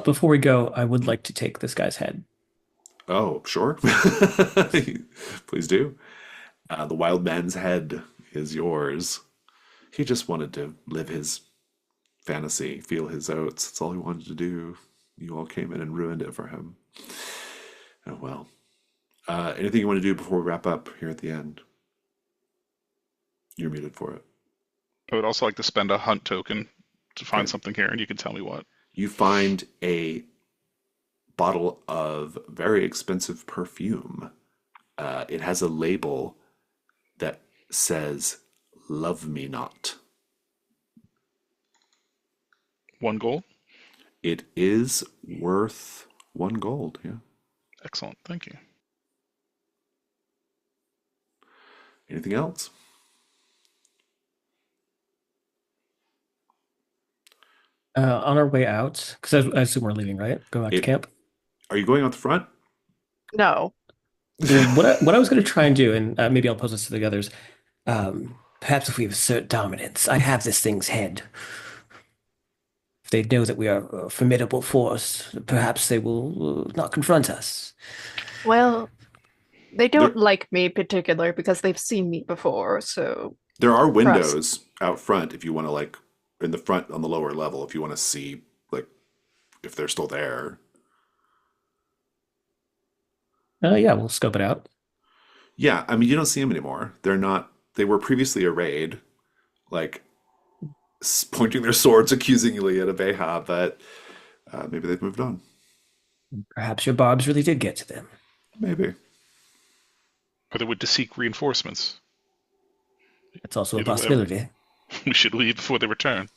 Before we go, I would like to take this guy's head. Oh, sure. Please do. The wild man's head is yours. He just wanted to live his fantasy, feel his oats. That's all he wanted to do. You all came in and ruined it for him. Oh, well. Anything you want to do before we wrap up here at the end? You're muted for it. I would also like to spend a hunt token to find Okay. something here, and you can tell me what. You find a bottle of very expensive perfume. It has a label that says, "Love me not." 1 gold. It is worth 1 gold. Yeah. Excellent, thank you. Anything else? On our way out, because I assume we're leaving, right? Go back to It. camp. Are you going out the front? No. What I was going to try and do, and maybe I'll pose this to the others. Perhaps if we assert dominance, I have this thing's head. If they know that we are a formidable force, perhaps they will not confront us. Well, they There, don't like me in particular because they've seen me before, so there are perhaps. windows out front if you want to like in the front on the lower level if you want to see like if they're still there. Yeah, we'll scope it out. Yeah, I mean you don't see them anymore. They're not. They were previously arrayed, like pointing their swords accusingly at Abeja, but maybe they've moved on. Perhaps your barbs really did get to them. Maybe. Or they would to seek reinforcements. That's also a Either way, possibility. we should leave before they return.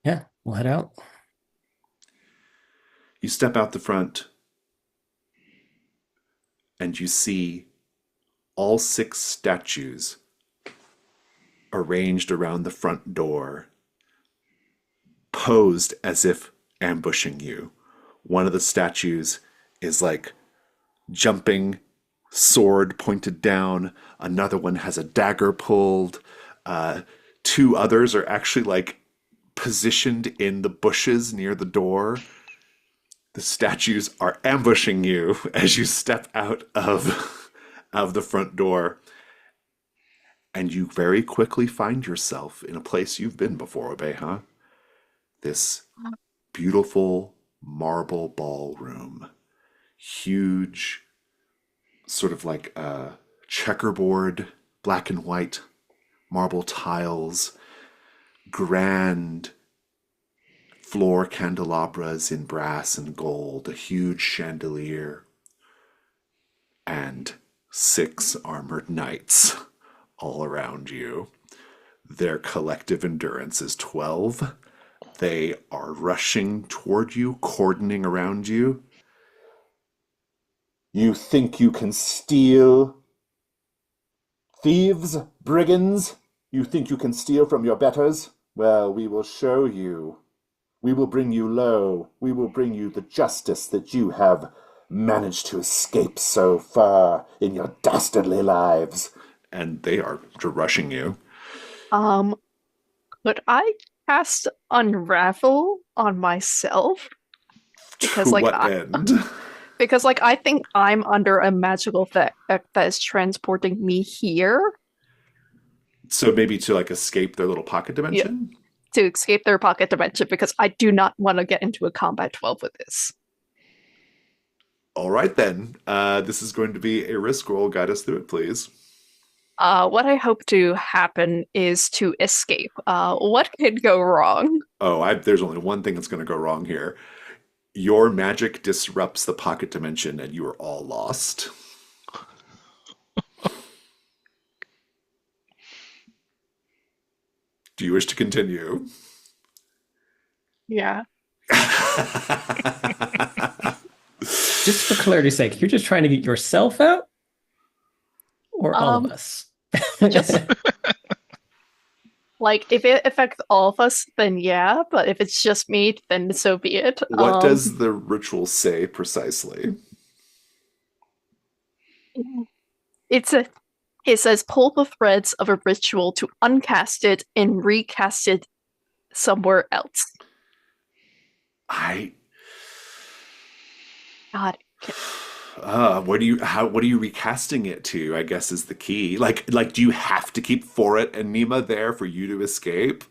Yeah, we'll head out. You step out the front and you see all 6 statues arranged around the front door, posed as if ambushing you. One of the statues is like jumping, sword pointed down. Another one has a dagger pulled. 2 others are actually like positioned in the bushes near the door. The statues are ambushing you as you step out of the front door. And you very quickly find yourself in a place you've been before, Abeja. This beautiful marble ballroom. Huge, sort of like a checkerboard, black and white marble tiles, grand floor candelabras in brass and gold, a huge chandelier, and 6 armored knights all around you. Their collective endurance is 12. They are rushing toward you, cordoning around you. You think you can steal? Thieves? Brigands? You think you can steal from your betters? Well, we will show you. We will bring you low. We will bring you the justice that you have managed to escape so far in your dastardly lives. And they are rushing you. Could I cast Unravel on myself? Because To like what end? because like I think I'm under a magical effect that is transporting me here. So maybe to like escape their little pocket Yeah, dimension? to escape their pocket dimension because I do not want to get into a combat 12 with this. All right, then. This is going to be a risk roll. Guide us through it, please. What I hope to happen is to escape. What could go wrong? Oh, there's only one thing that's going to go wrong here. Your magic disrupts the pocket dimension and you are all lost. Do you wish to continue? Yeah. Just for clarity's sake, you're just trying to get yourself out? Or all of us? Just like if it affects all of us, then yeah, but if it's just me, then so be it. What does the ritual say precisely? It says pull the threads of a ritual to uncast it and recast it somewhere else. I God. what are you recasting it to, I guess is the key. Like do you have to keep Forit and Nima there for you to escape?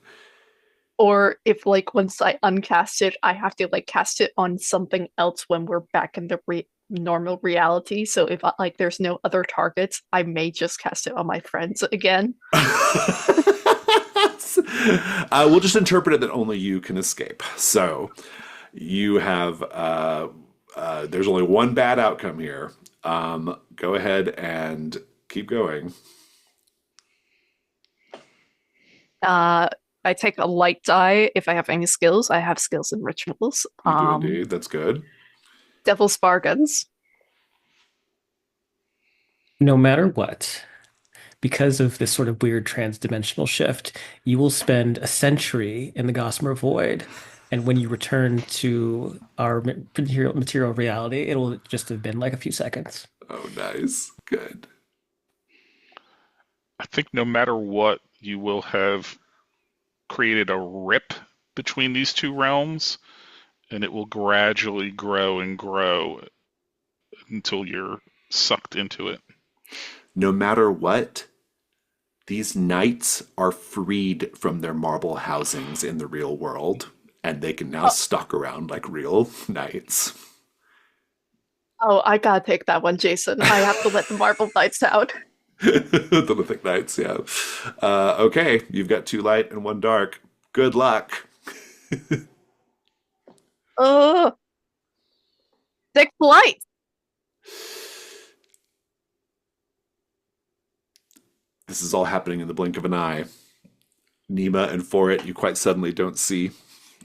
Or if like once I uncast it, I have to like cast it on something else when we're back in the normal reality. So if like there's no other targets, I may just cast it on my friends again. We'll just interpret it that only you can escape. So you have there's only one bad outcome here. Go ahead and keep going. I take a light die if I have any skills. I have skills in rituals. You do indeed. That's good. Devil's bargains. No matter what, because of this sort of weird transdimensional shift, you will spend a century in the Gossamer Void. And when you return to our material reality, it'll just have been like a few seconds. Oh, nice. Good. I think no matter what, you will have created a rip between these two realms, and it will gradually grow and grow until you're sucked into it. No matter what, these knights are freed from their marble housings in the real world, and they can now stalk around like real knights. Oh, I gotta take that one, Jason. I have to let the Marble Knights out. The Mythic Knights, yeah. Okay, you've got 2 light and 1 dark. Good luck. Oh, 6 light. This is all happening in the blink of an eye. Nima and Forit, you quite suddenly don't see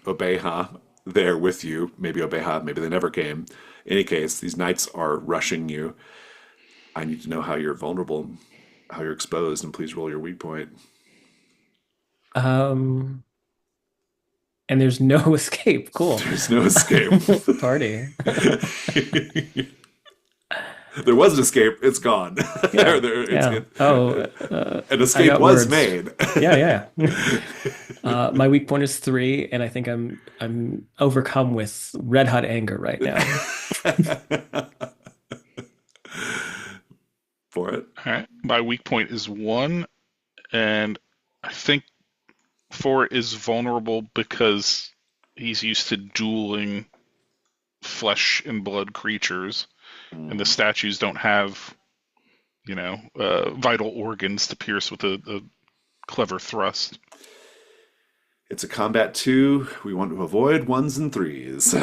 Obeha there with you. Maybe Obeha, maybe they never came. In any case, these knights are rushing you. I need to know how you're vulnerable, how you're exposed, and please roll your weak point. And there's no escape. Cool. There's no escape. Party. There was an escape. It's gone. Yeah. An escape was words. made. Yeah. My weak point is 3, and I think I'm overcome with red hot anger right now. For it. All right. My weak point is 1, and I think Forit is vulnerable because he's used to dueling flesh and blood creatures, and the statues don't have, vital organs to pierce with a clever thrust. It's a combat 2. We want to avoid 1s and 3s.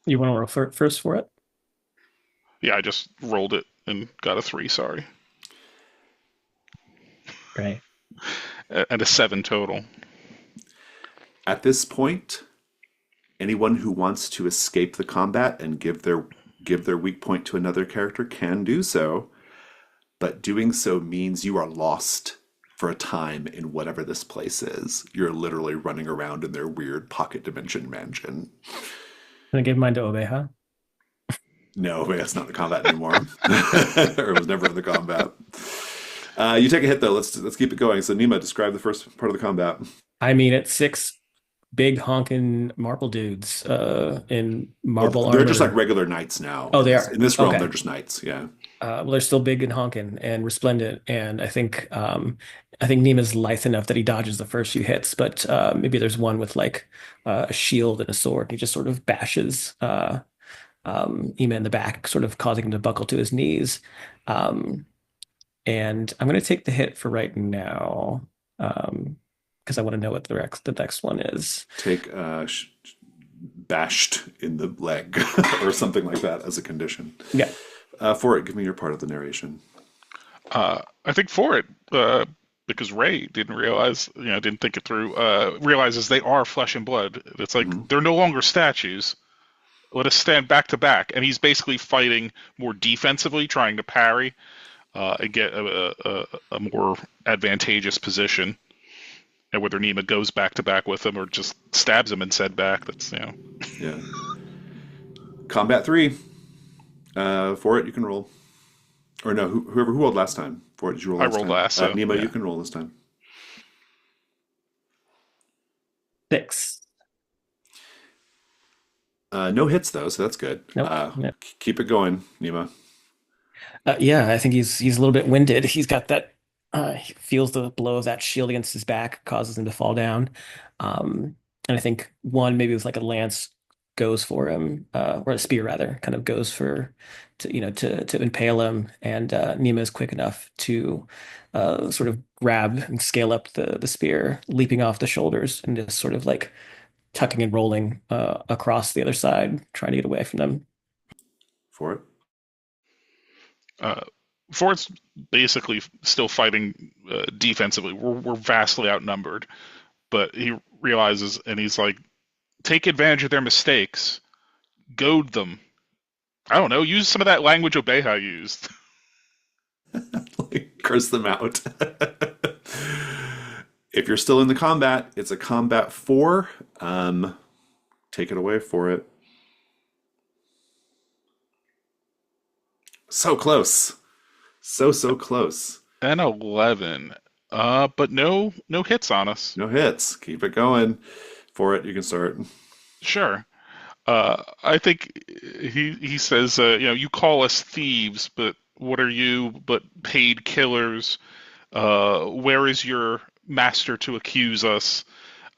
You want to roll first for it? Yeah, I just rolled it and got a 3, sorry. Right. And a 7 total. At this point, Anyone who wants to escape the combat and give their weak point to another character can do so, but doing so means you are lost for a time in whatever this place is. You're literally running around in their weird pocket dimension mansion. Can I give mine to Obeha? No, but it's not in the combat anymore. Or it was never in the combat. You take a hit though. Let's keep it going. So Nima, describe the first part of the combat. I mean, it's six big honking marble dudes in Oh, marble they're just like armor. regular knights now. Oh, they are. In this realm, Okay. they're just knights. Yeah. Well, they're still big and honking and resplendent, and I think Nima's lithe enough that he dodges the first few hits, but maybe there's one with like a shield and a sword. And he just sort of bashes Nima in the back, sort of causing him to buckle to his knees. Um, and I'm going to take the hit for right now because I want to know what the next one is. Take bashed in the leg or something like that as a condition. Yeah. For it, give me your part of the narration. I think for it, because Ray didn't realize, didn't think it through, realizes they are flesh and blood. It's like they're no longer statues. Let us stand back to back. And he's basically fighting more defensively, trying to parry and get a more advantageous position. And whether Nima goes back to back with him or just stabs him and said back, that's, Yeah. Combat 3. For it, you can roll. Or no, who rolled last time? For it, did you roll I last rolled time? last, so, Nima, yeah. you can roll this time. 6. No hits though, so that's good. Nope. Nope. Keep it going, Nima. Yeah, I think he's a little bit winded. He's got that. He feels the blow of that shield against his back, causes him to fall down. And I think one maybe it was like a lance goes for him, or a spear rather, kind of goes for to impale him. And Nima is quick enough to sort of grab and scale up the spear, leaping off the shoulders and just sort of like tucking and rolling across the other side, trying to get away from them. For it. Ford's basically still fighting defensively. We're vastly outnumbered, but he realizes, and he's like, take advantage of their mistakes, goad them. I don't know, use some of that language Obeha used. Curse them out. If you're still in the combat, it's a combat 4. Take it away for it. So close. So close. And 11. But no hits on us. No hits. Keep it going. For it, you can start. Sure. I think he says, you call us thieves, but what are you but paid killers? Where is your master to accuse us?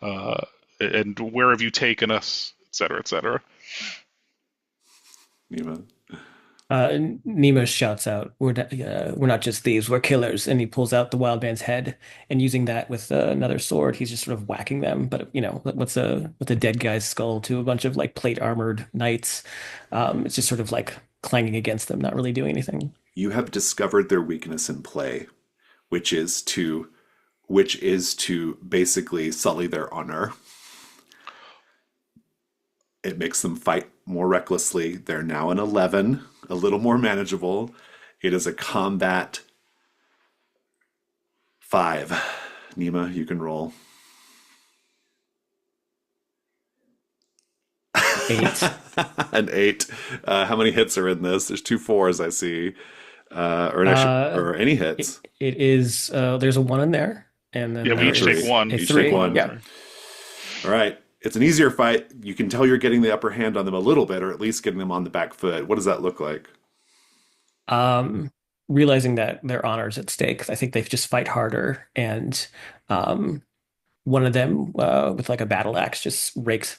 And where have you taken us? Et cetera, et cetera. Nima. Nemo shouts out, we're not just thieves, we're killers." And he pulls out the wild man's head, and using that with another sword, he's just sort of whacking them. But what's a dead guy's skull to a bunch of like plate armored knights? It's just sort of like clanging against them, not really doing anything. You have discovered their weakness in play, which is to basically sully their honor. It makes them fight more recklessly. They're now an 11, a little more manageable. It is a combat 5. Nima, you can roll. 8. An 8. How many hits are in this? There's 2 4s I see. Or any hits. It is there's a 1 in there, and then Yeah, we each there's take 1. a Each 3. take 1. Yeah. All right. It's an easier fight. You can tell you're getting the upper hand on them a little bit, or at least getting them on the back foot. What does that look like? Realizing that their honor is at stake, I think they just fight harder, and one of them with like a battle axe just rakes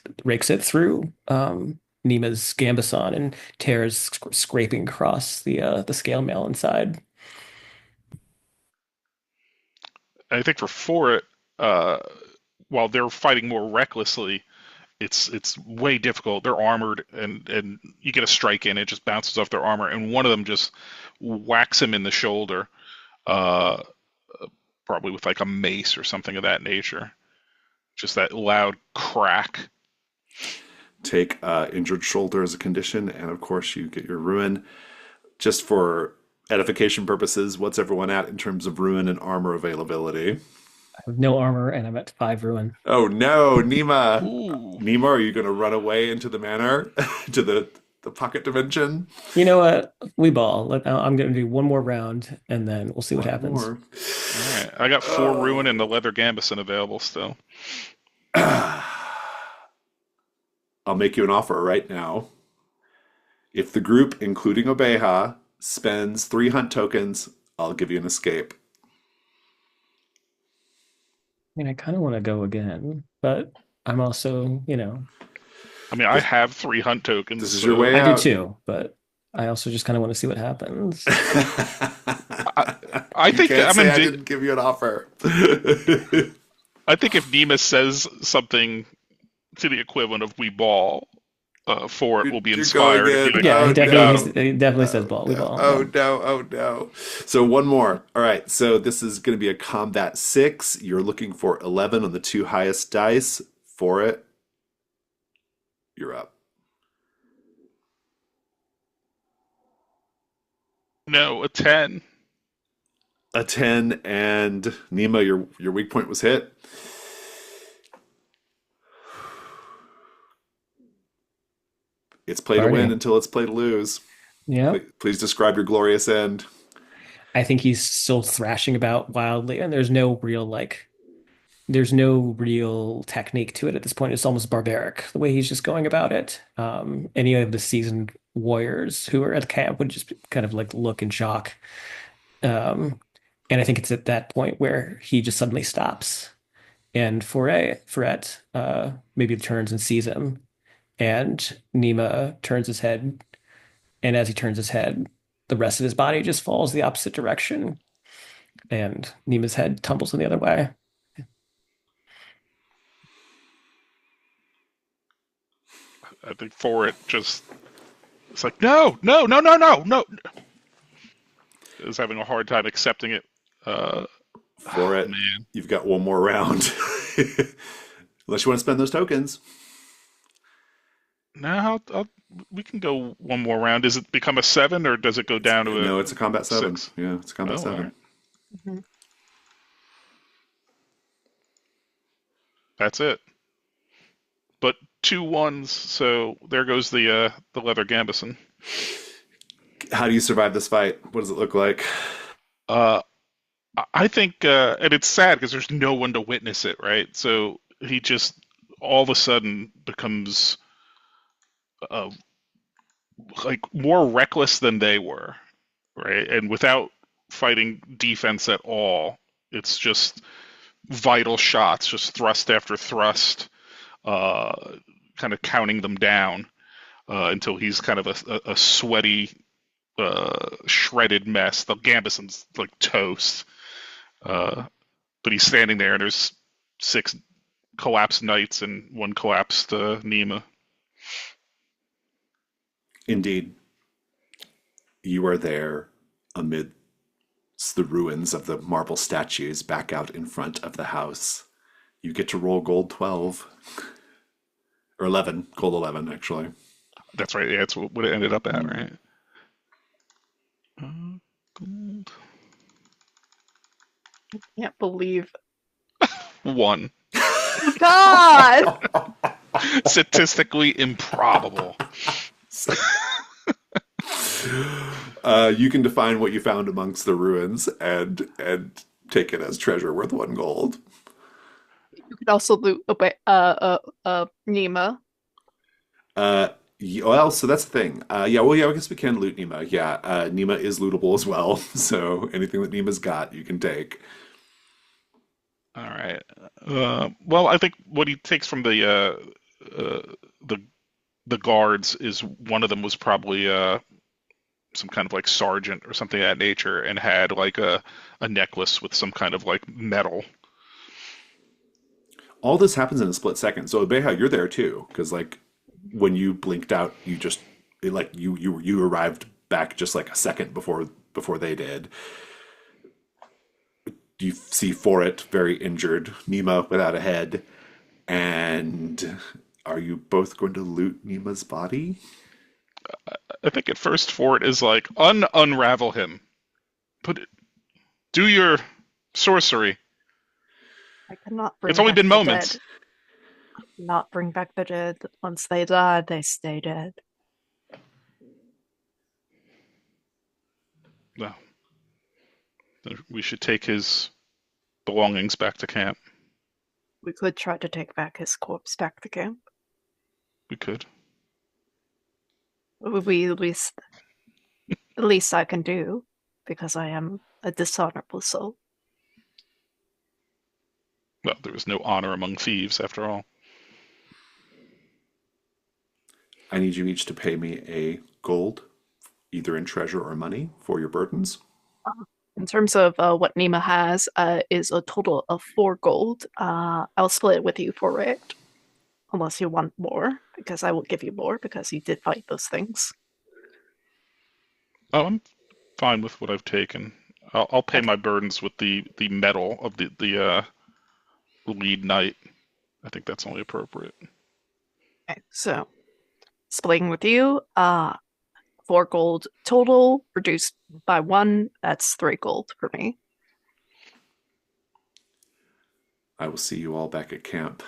it through Nima's gambeson and tears, scraping across the scale mail inside. I think for it, while they're fighting more recklessly, it's way difficult. They're armored, and you get a strike in, it just bounces off their armor, and one of them just whacks him in the shoulder, probably with like a mace or something of that nature. Just that loud crack. take injured shoulder as a condition, and of course you get your ruin. Just for edification purposes, what's everyone at in terms of ruin and armor availability? I have no armor and I'm at 5 ruin. Oh no, Nima. Ooh. Nima, are you going to run away into the manor, to the pocket dimension? You know what? We ball. I'm going to do one more round and then we'll see what One happens. more. All right. I got 4 ruin and the leather gambeson available still. I'll make you an offer right now. If the group, including Obeha, spends 3 hunt tokens, I'll give you an escape. I mean, I kind of want to go again, but I'm also, I mean, I have 3 hunt tokens. This is your way I do out. too, but I also just kind of want to see what happens. I think You can't I'm say I in. didn't give you an offer. I think if Nima says something to the equivalent of "we ball," for it will be You're inspired. going and be in. like, Yeah, Oh, he no. definitely says ball. We No. ball. Oh Yeah. no, oh no. So one more. All right, so this is going to be a combat 6. You're looking for 11 on the 2 highest dice. For it, you're up. No, a 10. A 10, and Nima, your weak point was hit. It's play to Party. win until it's play to lose. Yeah. Please describe your glorious end. I think he's still thrashing about wildly, and there's no real technique to it at this point. It's almost barbaric the way he's just going about it. Any of the seasoned warriors who are at the camp would just kind of like look in shock. Um, and I think it's at that point where he just suddenly stops. And Ferret maybe turns and sees him. And Nima turns his head. And as he turns his head, the rest of his body just falls the opposite direction. And Nima's head tumbles in the other way. I think for it just it's like no, no, no, no, no, no. Is having a hard time accepting it. For it, Man. you've got one more round. Unless you want to spend those tokens. No, we can go one more round. Does it become a 7 or does it go down to a? No, it's a combat 7. 6? Yeah, it's a combat Oh, 7. all right. Mhm. That's it. But 2 1s, so there goes the leather gambeson. How do you survive this fight? What does it look like? Uh, I think, and it's sad because there's no one to witness it, right? So he just all of a sudden becomes uh, like more reckless than they were, right? And without fighting defense at all, it's just vital shots, just thrust after thrust, kind of counting them down until he's kind of a sweaty, shredded mess. The Gambeson's like toast. But he's standing there, and there's 6 collapsed knights and 1 collapsed Nima. Indeed, you are there amid the ruins of the marble statues back out in front of the house. You get to roll gold 12. Or 11. Gold 11, actually. That's right. Yeah, that's what it ended up at, right? Gold. Can't believe. 1. God! Statistically improbable. You can define what you found amongst the ruins and take it as treasure worth 1 gold. You could also loot Nima. Well, so that's the thing. I guess we can loot Nima. Yeah, Nima is lootable as well. So anything that Nima's got, you can take. All right. Well, I think what he takes from the guards is one of them was probably some kind of like sergeant or something of that nature, and had like a necklace with some kind of like metal. All this happens in a split second. So Beha, you're there too, because like when you blinked out, you arrived back just like a second before they did. You see For It very injured, Nima without a head, and Are you both going to loot Nima's body? I think at first Fort is like, unravel him. Do your sorcery. I cannot bring It's only back been the moments. dead. Not bring back the dead. Once they die, they stay dead. No. We should take his belongings back to camp. We could try to take back his corpse back to camp. We could. It would be the least I can do, because I am a dishonorable soul. Well, there is no honor among thieves, after all. I need you each to pay me a gold, either in treasure or money, for your burdens. In terms of what Nima has, is a total of 4 gold. I'll split it with you for it, unless you want more, because I will give you more, because you did fight those things. Oh, I'm fine with what I've taken. I'll pay Okay. my burdens with the medal of the lead knight. I think that's only appropriate. Okay, so splitting with you, 4 gold total, reduced by 1, that's 3 gold for me. I will see you all back at camp.